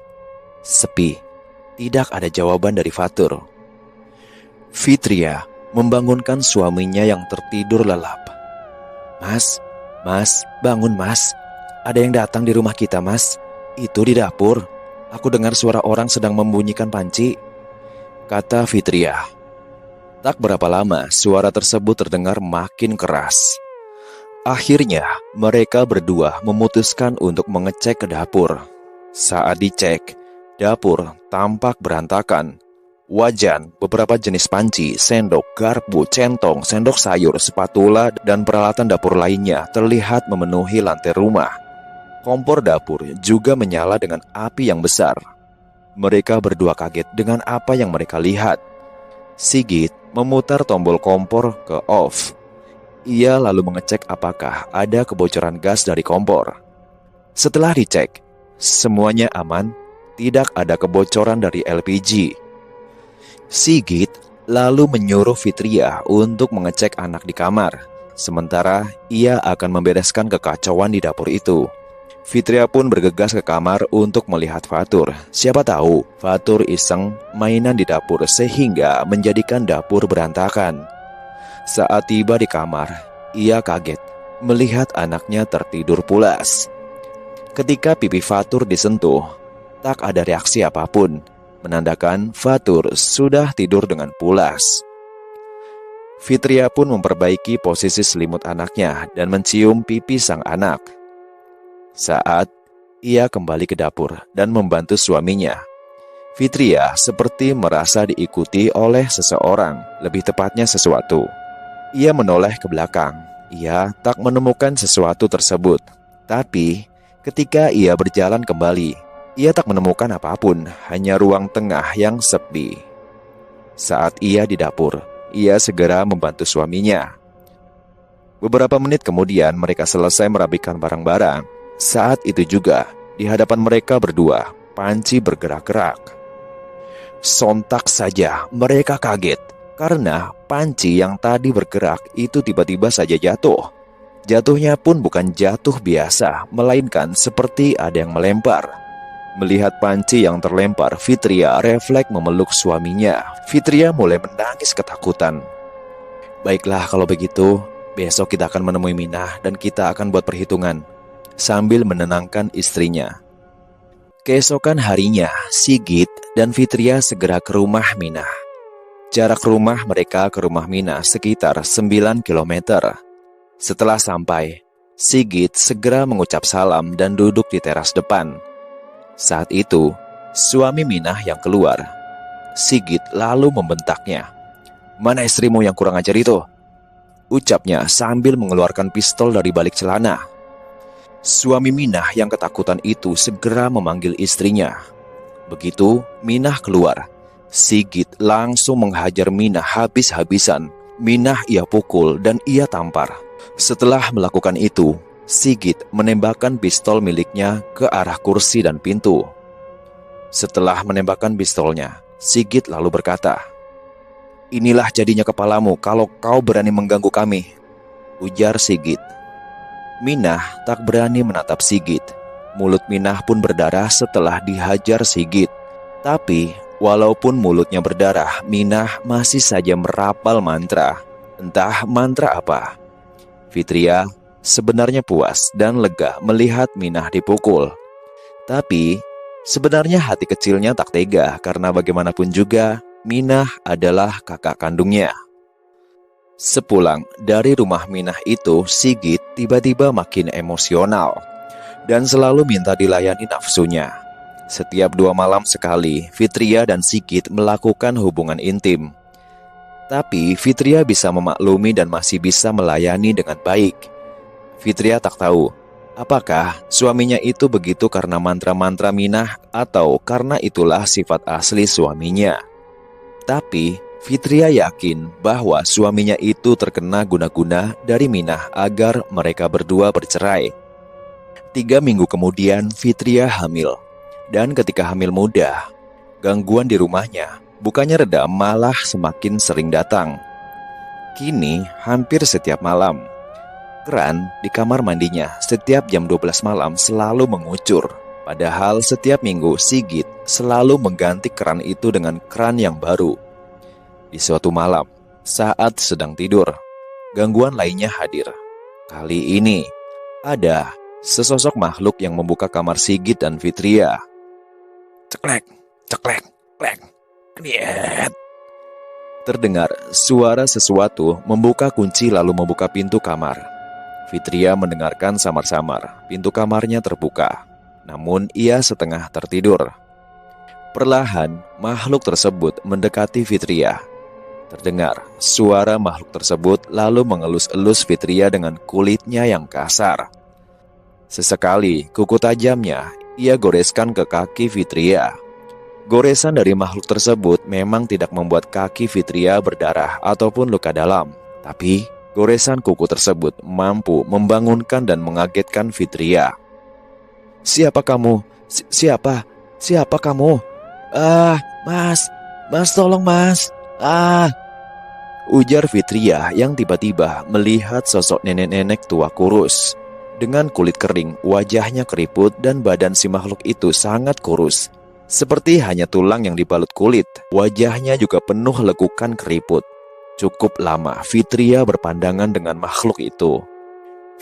sepi, tidak ada jawaban dari Fatur. Fitria membangunkan suaminya yang tertidur lelap. Mas, bangun Mas. Ada yang datang di rumah kita Mas. Itu di dapur. Aku dengar suara orang sedang membunyikan panci," kata Fitria. Tak berapa lama, suara tersebut terdengar makin keras. Akhirnya, mereka berdua memutuskan untuk mengecek ke dapur. Saat dicek, dapur tampak berantakan. Wajan, beberapa jenis panci, sendok, garpu, centong, sendok sayur, spatula, dan peralatan dapur lainnya terlihat memenuhi lantai rumah. Kompor dapur juga menyala dengan api yang besar. Mereka berdua kaget dengan apa yang mereka lihat. Sigit memutar tombol kompor ke off. Ia lalu mengecek apakah ada kebocoran gas dari kompor. Setelah dicek, semuanya aman, tidak ada kebocoran dari LPG. Sigit lalu menyuruh Fitria untuk mengecek anak di kamar. Sementara ia akan membereskan kekacauan di dapur itu. Fitria pun bergegas ke kamar untuk melihat Fatur. Siapa tahu Fatur iseng mainan di dapur sehingga menjadikan dapur berantakan. Saat tiba di kamar, ia kaget melihat anaknya tertidur pulas. Ketika pipi Fatur disentuh, tak ada reaksi apapun, menandakan Fatur sudah tidur dengan pulas. Fitria pun memperbaiki posisi selimut anaknya dan mencium pipi sang anak. Saat ia kembali ke dapur dan membantu suaminya, Fitria seperti merasa diikuti oleh seseorang, lebih tepatnya sesuatu. Ia menoleh ke belakang. Ia tak menemukan sesuatu tersebut. Tapi ketika ia berjalan kembali, ia tak menemukan apapun, hanya ruang tengah yang sepi. Saat ia di dapur, ia segera membantu suaminya. Beberapa menit kemudian mereka selesai merapikan barang-barang. Saat itu juga, di hadapan mereka berdua, panci bergerak-gerak. Sontak saja mereka kaget, karena panci yang tadi bergerak itu tiba-tiba saja jatuh. Jatuhnya pun bukan jatuh biasa, melainkan seperti ada yang melempar. Melihat panci yang terlempar, Fitria refleks memeluk suaminya. Fitria mulai menangis ketakutan. Baiklah kalau begitu, besok kita akan menemui Minah dan kita akan buat perhitungan, sambil menenangkan istrinya. Keesokan harinya, Sigit dan Fitria segera ke rumah Minah. Jarak rumah mereka ke rumah Minah sekitar 9 km. Setelah sampai, Sigit segera mengucap salam dan duduk di teras depan. Saat itu, suami Minah yang keluar. Sigit lalu membentaknya. "Mana istrimu yang kurang ajar itu?" ucapnya sambil mengeluarkan pistol dari balik celana. Suami Minah yang ketakutan itu segera memanggil istrinya. Begitu Minah keluar, Sigit langsung menghajar Minah habis-habisan. Minah ia pukul dan ia tampar. Setelah melakukan itu, Sigit menembakkan pistol miliknya ke arah kursi dan pintu. Setelah menembakkan pistolnya, Sigit lalu berkata, "Inilah jadinya kepalamu kalau kau berani mengganggu kami," ujar Sigit. Minah tak berani menatap Sigit. Mulut Minah pun berdarah setelah dihajar Sigit. Tapi walaupun mulutnya berdarah, Minah masih saja merapal mantra. Entah mantra apa. Fitria sebenarnya puas dan lega melihat Minah dipukul. Tapi sebenarnya hati kecilnya tak tega karena bagaimanapun juga Minah adalah kakak kandungnya. Sepulang dari rumah Minah itu, Sigit tiba-tiba makin emosional dan selalu minta dilayani nafsunya. Setiap 2 malam sekali, Fitria dan Sigit melakukan hubungan intim. Tapi Fitria bisa memaklumi dan masih bisa melayani dengan baik. Fitria tak tahu apakah suaminya itu begitu karena mantra-mantra Minah atau karena itulah sifat asli suaminya. Tapi Fitria yakin bahwa suaminya itu terkena guna-guna dari Minah agar mereka berdua bercerai. 3 minggu kemudian Fitria hamil. Dan ketika hamil muda, gangguan di rumahnya bukannya reda, malah semakin sering datang. Kini hampir setiap malam, keran di kamar mandinya setiap jam 12 malam selalu mengucur. Padahal setiap minggu Sigit selalu mengganti keran itu dengan keran yang baru. Di suatu malam, saat sedang tidur, gangguan lainnya hadir. Kali ini, ada sesosok makhluk yang membuka kamar Sigit dan Fitria. Ceklek, ceklek, klek, kniet. Terdengar suara sesuatu membuka kunci lalu membuka pintu kamar. Fitria mendengarkan samar-samar, pintu kamarnya terbuka. Namun ia setengah tertidur. Perlahan, makhluk tersebut mendekati Fitria. Terdengar suara makhluk tersebut lalu mengelus-elus Fitria dengan kulitnya yang kasar. Sesekali kuku tajamnya ia goreskan ke kaki Fitria. Goresan dari makhluk tersebut memang tidak membuat kaki Fitria berdarah ataupun luka dalam. Tapi goresan kuku tersebut mampu membangunkan dan mengagetkan Fitria. "Siapa kamu? Siapa? Siapa kamu? Mas, tolong mas. Ujar Fitria yang tiba-tiba melihat sosok nenek-nenek tua kurus. Dengan kulit kering, wajahnya keriput dan badan si makhluk itu sangat kurus. Seperti hanya tulang yang dibalut kulit, wajahnya juga penuh lekukan keriput. Cukup lama Fitria berpandangan dengan makhluk itu.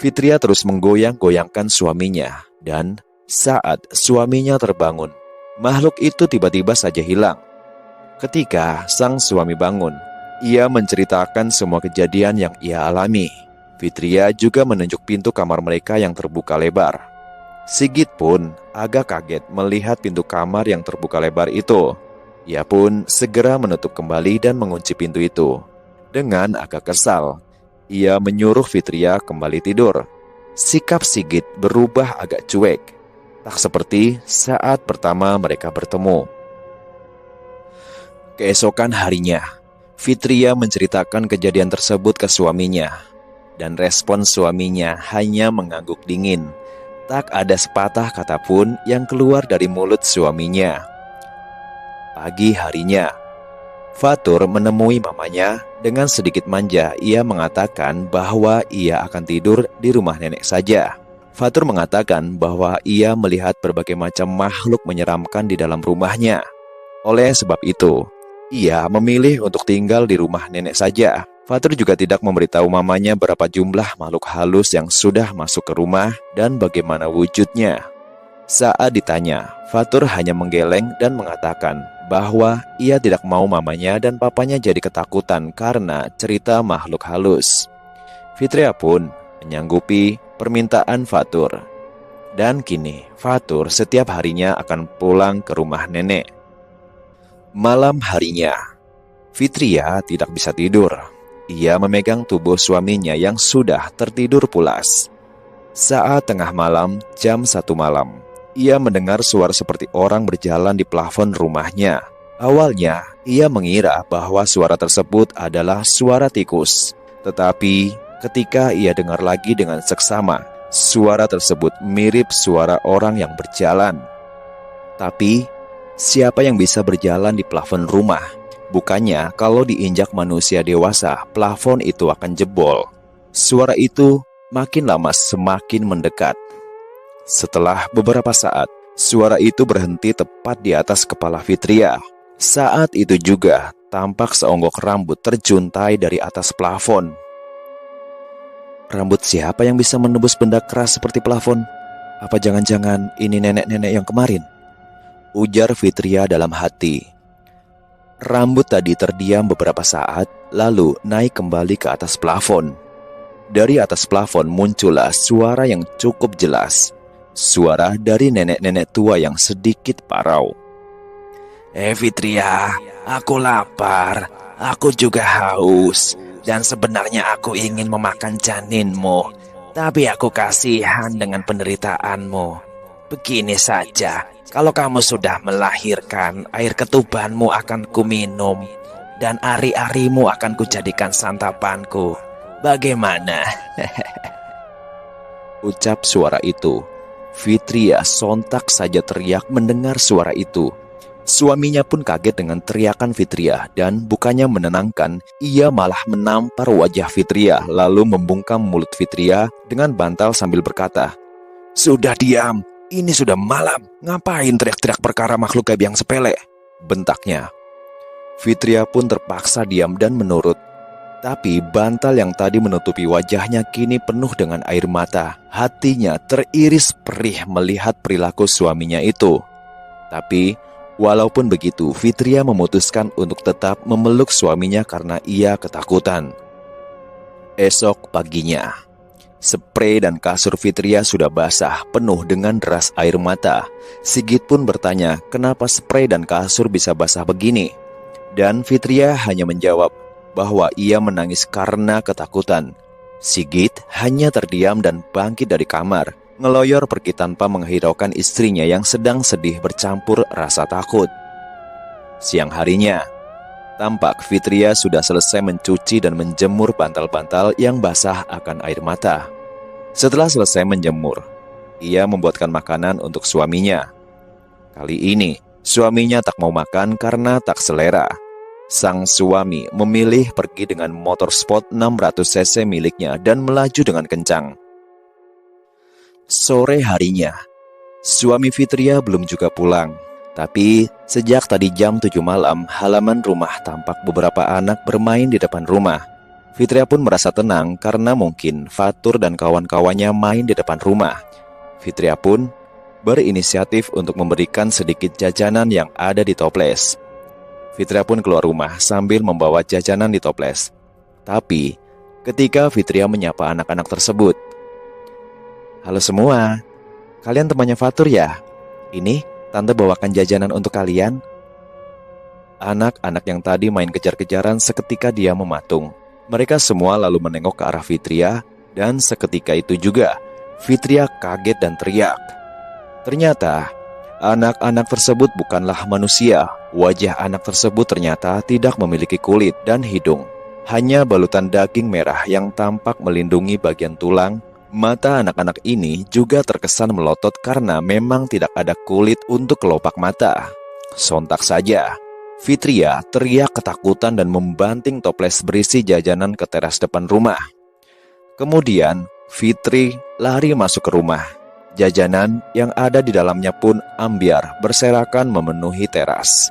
Fitria terus menggoyang-goyangkan suaminya, dan saat suaminya terbangun, makhluk itu tiba-tiba saja hilang. Ketika sang suami bangun, ia menceritakan semua kejadian yang ia alami. Fitria juga menunjuk pintu kamar mereka yang terbuka lebar. Sigit pun agak kaget melihat pintu kamar yang terbuka lebar itu. Ia pun segera menutup kembali dan mengunci pintu itu. Dengan agak kesal, ia menyuruh Fitria kembali tidur. Sikap Sigit berubah agak cuek, tak seperti saat pertama mereka bertemu. Keesokan harinya, Fitria menceritakan kejadian tersebut ke suaminya. Dan respon suaminya hanya mengangguk dingin. Tak ada sepatah kata pun yang keluar dari mulut suaminya. Pagi harinya, Fatur menemui mamanya. Dengan sedikit manja, ia mengatakan bahwa ia akan tidur di rumah nenek saja. Fatur mengatakan bahwa ia melihat berbagai macam makhluk menyeramkan di dalam rumahnya. Oleh sebab itu, ia memilih untuk tinggal di rumah nenek saja. Fatur juga tidak memberitahu mamanya berapa jumlah makhluk halus yang sudah masuk ke rumah dan bagaimana wujudnya. Saat ditanya, Fatur hanya menggeleng dan mengatakan bahwa ia tidak mau mamanya dan papanya jadi ketakutan karena cerita makhluk halus. Fitria pun menyanggupi permintaan Fatur. Dan kini Fatur setiap harinya akan pulang ke rumah nenek. Malam harinya, Fitria tidak bisa tidur. Ia memegang tubuh suaminya yang sudah tertidur pulas. Saat tengah malam, jam 1 malam, ia mendengar suara seperti orang berjalan di plafon rumahnya. Awalnya, ia mengira bahwa suara tersebut adalah suara tikus. Tetapi, ketika ia dengar lagi dengan seksama, suara tersebut mirip suara orang yang berjalan. Tapi, siapa yang bisa berjalan di plafon rumah? Bukannya kalau diinjak manusia dewasa, plafon itu akan jebol. Suara itu makin lama semakin mendekat. Setelah beberapa saat, suara itu berhenti tepat di atas kepala Fitria. Saat itu juga, tampak seonggok rambut terjuntai dari atas plafon. Rambut siapa yang bisa menembus benda keras seperti plafon? Apa jangan-jangan ini nenek-nenek yang kemarin? Ujar Fitria dalam hati. Rambut tadi terdiam beberapa saat, lalu naik kembali ke atas plafon. Dari atas plafon muncullah suara yang cukup jelas. Suara dari nenek-nenek tua yang sedikit parau. Fitria, aku lapar, aku juga haus, dan sebenarnya aku ingin memakan janinmu. Tapi aku kasihan dengan penderitaanmu. Begini saja, kalau kamu sudah melahirkan, air ketubanmu akan kuminum, dan ari-arimu akan kujadikan santapanku. Bagaimana? Ucap suara itu. Fitria sontak saja teriak mendengar suara itu. Suaminya pun kaget dengan teriakan Fitria, dan bukannya menenangkan, ia malah menampar wajah Fitria, lalu membungkam mulut Fitria dengan bantal sambil berkata, "Sudah diam! Ini sudah malam, ngapain teriak-teriak perkara makhluk gaib yang sepele?" bentaknya. Fitria pun terpaksa diam dan menurut. Tapi bantal yang tadi menutupi wajahnya kini penuh dengan air mata. Hatinya teriris perih melihat perilaku suaminya itu. Tapi Walaupun begitu, Fitria memutuskan untuk tetap memeluk suaminya karena ia ketakutan. Esok paginya, sprei dan kasur Fitria sudah basah, penuh dengan deras air mata. Sigit pun bertanya, kenapa sprei dan kasur bisa basah begini? Dan Fitria hanya menjawab bahwa ia menangis karena ketakutan. Sigit hanya terdiam dan bangkit dari kamar, ngeloyor pergi tanpa menghiraukan istrinya yang sedang sedih bercampur rasa takut. Siang harinya, tampak Fitria sudah selesai mencuci dan menjemur bantal-bantal yang basah akan air mata. Setelah selesai menjemur, ia membuatkan makanan untuk suaminya. Kali ini, suaminya tak mau makan karena tak selera. Sang suami memilih pergi dengan motor sport 600cc miliknya dan melaju dengan kencang. Sore harinya, suami Fitria belum juga pulang. Tapi sejak tadi jam 7 malam, halaman rumah tampak beberapa anak bermain di depan rumah. Fitria pun merasa tenang karena mungkin Fatur dan kawan-kawannya main di depan rumah. Fitria pun berinisiatif untuk memberikan sedikit jajanan yang ada di toples. Fitria pun keluar rumah sambil membawa jajanan di toples. Tapi ketika Fitria menyapa anak-anak tersebut, "Halo semua, kalian temannya Fatur ya? Ini Tante bawakan jajanan untuk kalian." Anak-anak yang tadi main kejar-kejaran seketika dia mematung. Mereka semua lalu menengok ke arah Fitria, dan seketika itu juga Fitria kaget dan teriak. Ternyata anak-anak tersebut bukanlah manusia. Wajah anak tersebut ternyata tidak memiliki kulit dan hidung, hanya balutan daging merah yang tampak melindungi bagian tulang. Mata anak-anak ini juga terkesan melotot karena memang tidak ada kulit untuk kelopak mata. Sontak saja, Fitria teriak ketakutan dan membanting toples berisi jajanan ke teras depan rumah. Kemudian, Fitri lari masuk ke rumah. Jajanan yang ada di dalamnya pun ambyar berserakan memenuhi teras.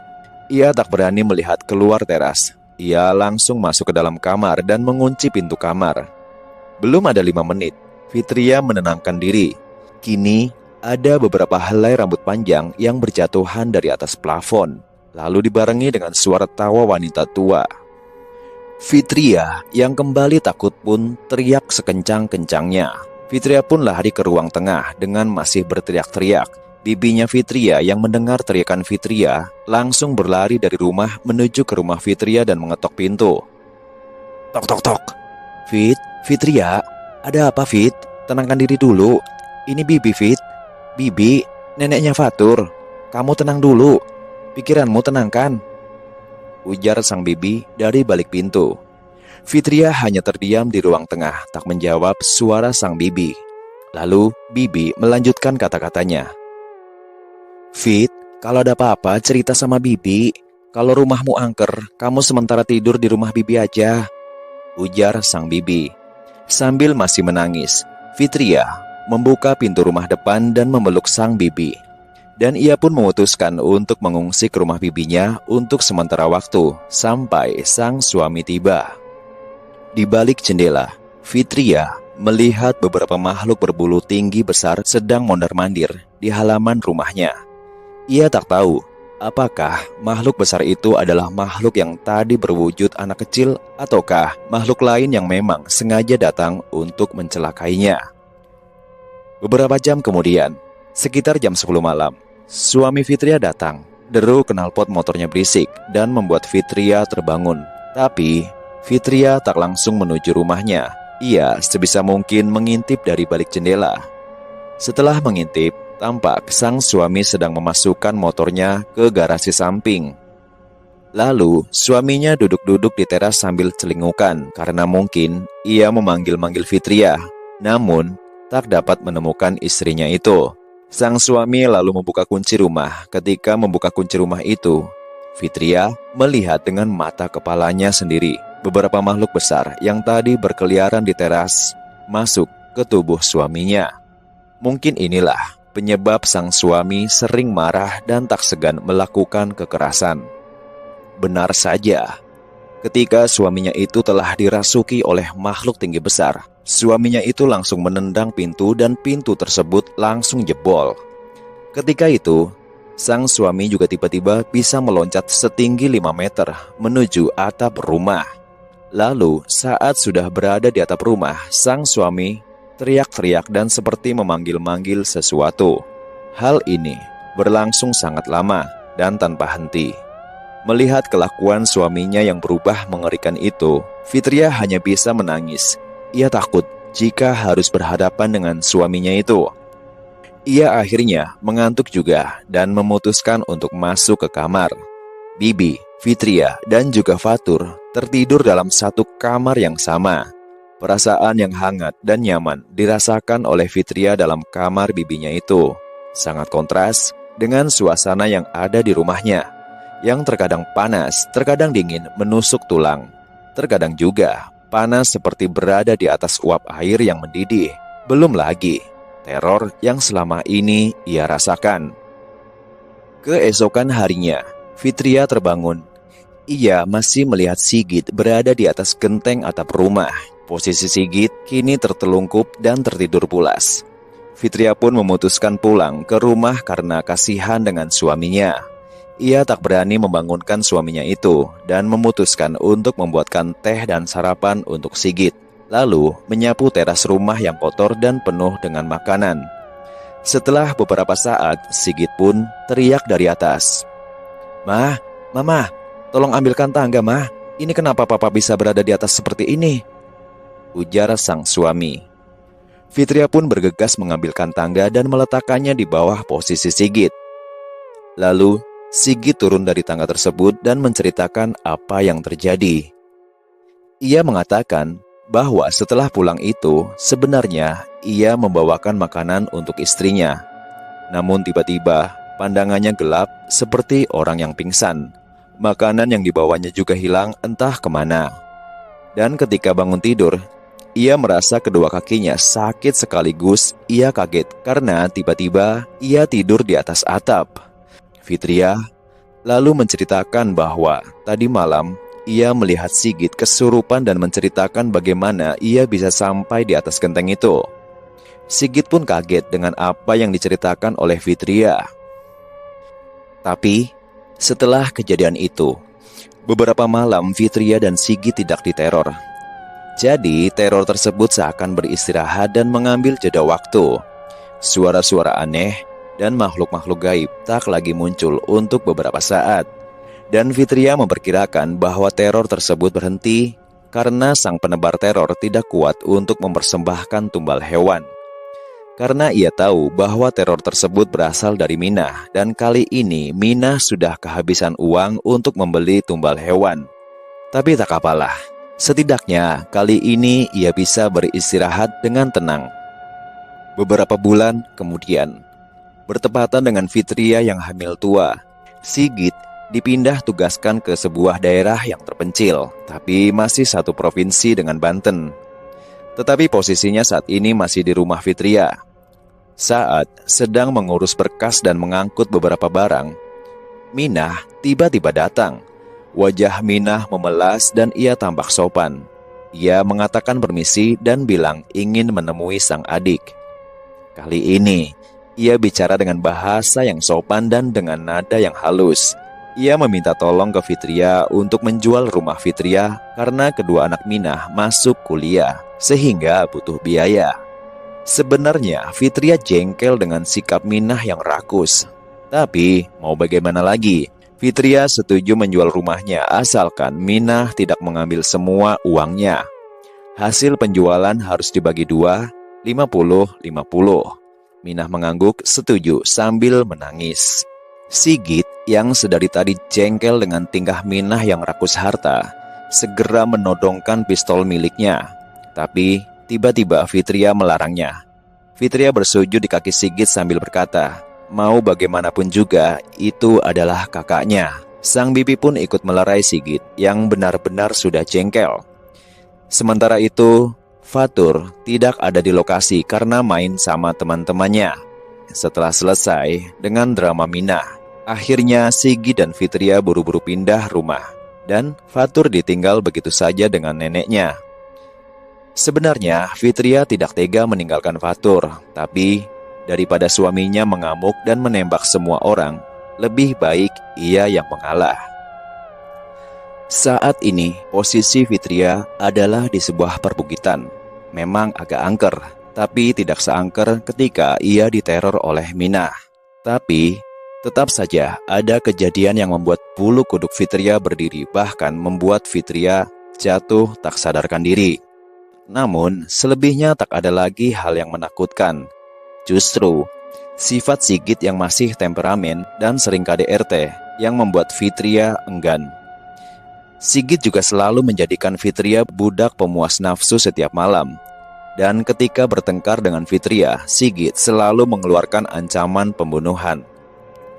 Ia tak berani melihat keluar teras. Ia langsung masuk ke dalam kamar dan mengunci pintu kamar. Belum ada 5 menit, Fitria menenangkan diri. Kini ada beberapa helai rambut panjang yang berjatuhan dari atas plafon, lalu dibarengi dengan suara tawa wanita tua. Fitria yang kembali takut pun teriak sekencang-kencangnya. Fitria pun lari ke ruang tengah dengan masih berteriak-teriak. Bibinya Fitria yang mendengar teriakan Fitria langsung berlari dari rumah menuju ke rumah Fitria dan mengetok pintu. Tok tok tok. Fitria, ada apa Fit? Tenangkan diri dulu. Ini Bibi Fit. Bibi, neneknya Fatur. Kamu tenang dulu. Pikiranmu tenangkan, ujar sang bibi dari balik pintu. Fitria hanya terdiam di ruang tengah, tak menjawab suara sang bibi. Lalu bibi melanjutkan kata-katanya. Fit, kalau ada apa-apa cerita sama bibi. Kalau rumahmu angker, kamu sementara tidur di rumah bibi aja, ujar sang bibi. Sambil masih menangis, Fitria membuka pintu rumah depan dan memeluk sang bibi. Dan ia pun memutuskan untuk mengungsi ke rumah bibinya untuk sementara waktu sampai sang suami tiba. Di balik jendela, Fitria melihat beberapa makhluk berbulu tinggi besar sedang mondar-mandir di halaman rumahnya. Ia tak tahu apakah makhluk besar itu adalah makhluk yang tadi berwujud anak kecil ataukah makhluk lain yang memang sengaja datang untuk mencelakainya. Beberapa jam kemudian, sekitar jam 10 malam, suami Fitria datang. Deru knalpot motornya berisik dan membuat Fitria terbangun. Tapi Fitria tak langsung menuju rumahnya. Ia sebisa mungkin mengintip dari balik jendela. Setelah mengintip, tampak sang suami sedang memasukkan motornya ke garasi samping. Lalu suaminya duduk-duduk di teras sambil celingukan karena mungkin ia memanggil-manggil Fitria. Namun tak dapat menemukan istrinya itu. Sang suami lalu membuka kunci rumah. Ketika membuka kunci rumah itu, Fitria melihat dengan mata kepalanya sendiri beberapa makhluk besar yang tadi berkeliaran di teras masuk ke tubuh suaminya. Mungkin inilah penyebab sang suami sering marah dan tak segan melakukan kekerasan. Benar saja, ketika suaminya itu telah dirasuki oleh makhluk tinggi besar, suaminya itu langsung menendang pintu dan pintu tersebut langsung jebol. Ketika itu, sang suami juga tiba-tiba bisa meloncat setinggi 5 meter menuju atap rumah. Lalu saat sudah berada di atap rumah, sang suami teriak-teriak dan seperti memanggil-manggil sesuatu. Hal ini berlangsung sangat lama dan tanpa henti. Melihat kelakuan suaminya yang berubah mengerikan itu, Fitria hanya bisa menangis. Ia takut jika harus berhadapan dengan suaminya itu. Ia akhirnya mengantuk juga dan memutuskan untuk masuk ke kamar. Bibi, Fitria, dan juga Fatur tertidur dalam satu kamar yang sama. Perasaan yang hangat dan nyaman dirasakan oleh Fitria dalam kamar bibinya itu. Sangat kontras dengan suasana yang ada di rumahnya, yang terkadang panas, terkadang dingin menusuk tulang. Terkadang juga panas seperti berada di atas uap air yang mendidih. Belum lagi teror yang selama ini ia rasakan. Keesokan harinya, Fitria terbangun. Ia masih melihat Sigit berada di atas genteng atap rumah. Posisi Sigit kini tertelungkup dan tertidur pulas. Fitria pun memutuskan pulang ke rumah karena kasihan dengan suaminya. Ia tak berani membangunkan suaminya itu dan memutuskan untuk membuatkan teh dan sarapan untuk Sigit. Lalu menyapu teras rumah yang kotor dan penuh dengan makanan. Setelah beberapa saat, Sigit pun teriak dari atas. "Mah, Mama, tolong ambilkan tangga, Mah. Ini kenapa Papa bisa berada di atas seperti ini?" ujar sang suami. Fitria pun bergegas mengambilkan tangga dan meletakkannya di bawah posisi Sigit. Lalu, Sigit turun dari tangga tersebut dan menceritakan apa yang terjadi. Ia mengatakan bahwa setelah pulang itu, sebenarnya ia membawakan makanan untuk istrinya. Namun tiba-tiba, pandangannya gelap seperti orang yang pingsan. Makanan yang dibawanya juga hilang entah kemana. Dan ketika bangun tidur, ia merasa kedua kakinya sakit sekaligus. Ia kaget karena tiba-tiba ia tidur di atas atap. Fitria lalu menceritakan bahwa tadi malam ia melihat Sigit kesurupan dan menceritakan bagaimana ia bisa sampai di atas genteng itu. Sigit pun kaget dengan apa yang diceritakan oleh Fitria. Tapi setelah kejadian itu, beberapa malam Fitria dan Sigit tidak diteror. Jadi teror tersebut seakan beristirahat dan mengambil jeda waktu. Suara-suara aneh dan makhluk-makhluk gaib tak lagi muncul untuk beberapa saat. Dan Fitria memperkirakan bahwa teror tersebut berhenti karena sang penebar teror tidak kuat untuk mempersembahkan tumbal hewan. Karena ia tahu bahwa teror tersebut berasal dari Minah, dan kali ini Minah sudah kehabisan uang untuk membeli tumbal hewan. Tapi tak apalah, setidaknya kali ini ia bisa beristirahat dengan tenang. Beberapa bulan kemudian, bertepatan dengan Fitria yang hamil tua, Sigit dipindah tugaskan ke sebuah daerah yang terpencil, tapi masih satu provinsi dengan Banten. Tetapi posisinya saat ini masih di rumah Fitria. Saat sedang mengurus berkas dan mengangkut beberapa barang, Minah tiba-tiba datang. Wajah Minah memelas dan ia tampak sopan. Ia mengatakan permisi dan bilang ingin menemui sang adik. Kali ini, ia bicara dengan bahasa yang sopan dan dengan nada yang halus. Ia meminta tolong ke Fitria untuk menjual rumah Fitria karena kedua anak Minah masuk kuliah, sehingga butuh biaya. Sebenarnya Fitria jengkel dengan sikap Minah yang rakus. Tapi mau bagaimana lagi, Fitria setuju menjual rumahnya asalkan Minah tidak mengambil semua uangnya. Hasil penjualan harus dibagi dua, 50-50. Minah mengangguk setuju sambil menangis. Sigit yang sedari tadi jengkel dengan tingkah Minah yang rakus harta, segera menodongkan pistol miliknya. Tapi tiba-tiba Fitria melarangnya. Fitria bersujud di kaki Sigit sambil berkata, mau bagaimanapun juga itu adalah kakaknya. Sang bibi pun ikut melerai Sigit yang benar-benar sudah jengkel. Sementara itu, Fatur tidak ada di lokasi karena main sama teman-temannya. Setelah selesai dengan drama Minah, akhirnya Sigit dan Fitria buru-buru pindah rumah, dan Fatur ditinggal begitu saja dengan neneknya. Sebenarnya Fitria tidak tega meninggalkan Fatur, tapi daripada suaminya mengamuk dan menembak semua orang, lebih baik ia yang mengalah. Saat ini, posisi Fitria adalah di sebuah perbukitan. Memang agak angker, tapi tidak seangker ketika ia diteror oleh Minah. Tapi, tetap saja ada kejadian yang membuat bulu kuduk Fitria berdiri, bahkan membuat Fitria jatuh tak sadarkan diri. Namun, selebihnya tak ada lagi hal yang menakutkan. Justru, sifat Sigit yang masih temperamen dan sering KDRT yang membuat Fitria enggan. Sigit juga selalu menjadikan Fitria budak pemuas nafsu setiap malam. Dan ketika bertengkar dengan Fitria, Sigit selalu mengeluarkan ancaman pembunuhan.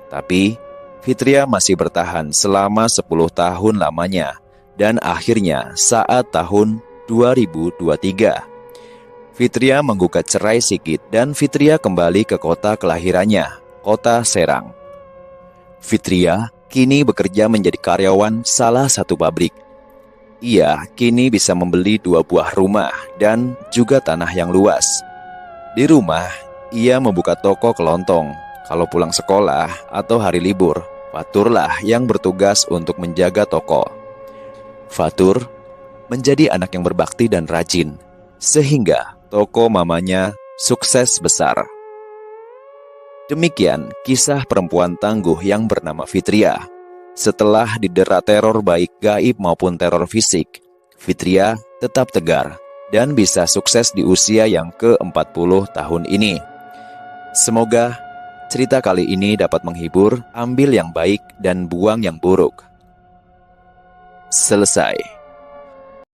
Tapi, Fitria masih bertahan selama 10 tahun lamanya. Dan akhirnya saat tahun 2023, Fitria menggugat cerai Sigit dan Fitria kembali ke kota kelahirannya, kota Serang. Fitria kini bekerja menjadi karyawan salah satu pabrik. Ia kini bisa membeli 2 buah rumah dan juga tanah yang luas. Di rumah, ia membuka toko kelontong. Kalau pulang sekolah atau hari libur, Faturlah yang bertugas untuk menjaga toko. Fatur menjadi anak yang berbakti dan rajin, sehingga toko mamanya sukses besar. Demikian kisah perempuan tangguh yang bernama Fitria. Setelah didera teror baik gaib maupun teror fisik, Fitria tetap tegar dan bisa sukses di usia yang ke-40 tahun ini. Semoga cerita kali ini dapat menghibur, ambil yang baik dan buang yang buruk. Selesai.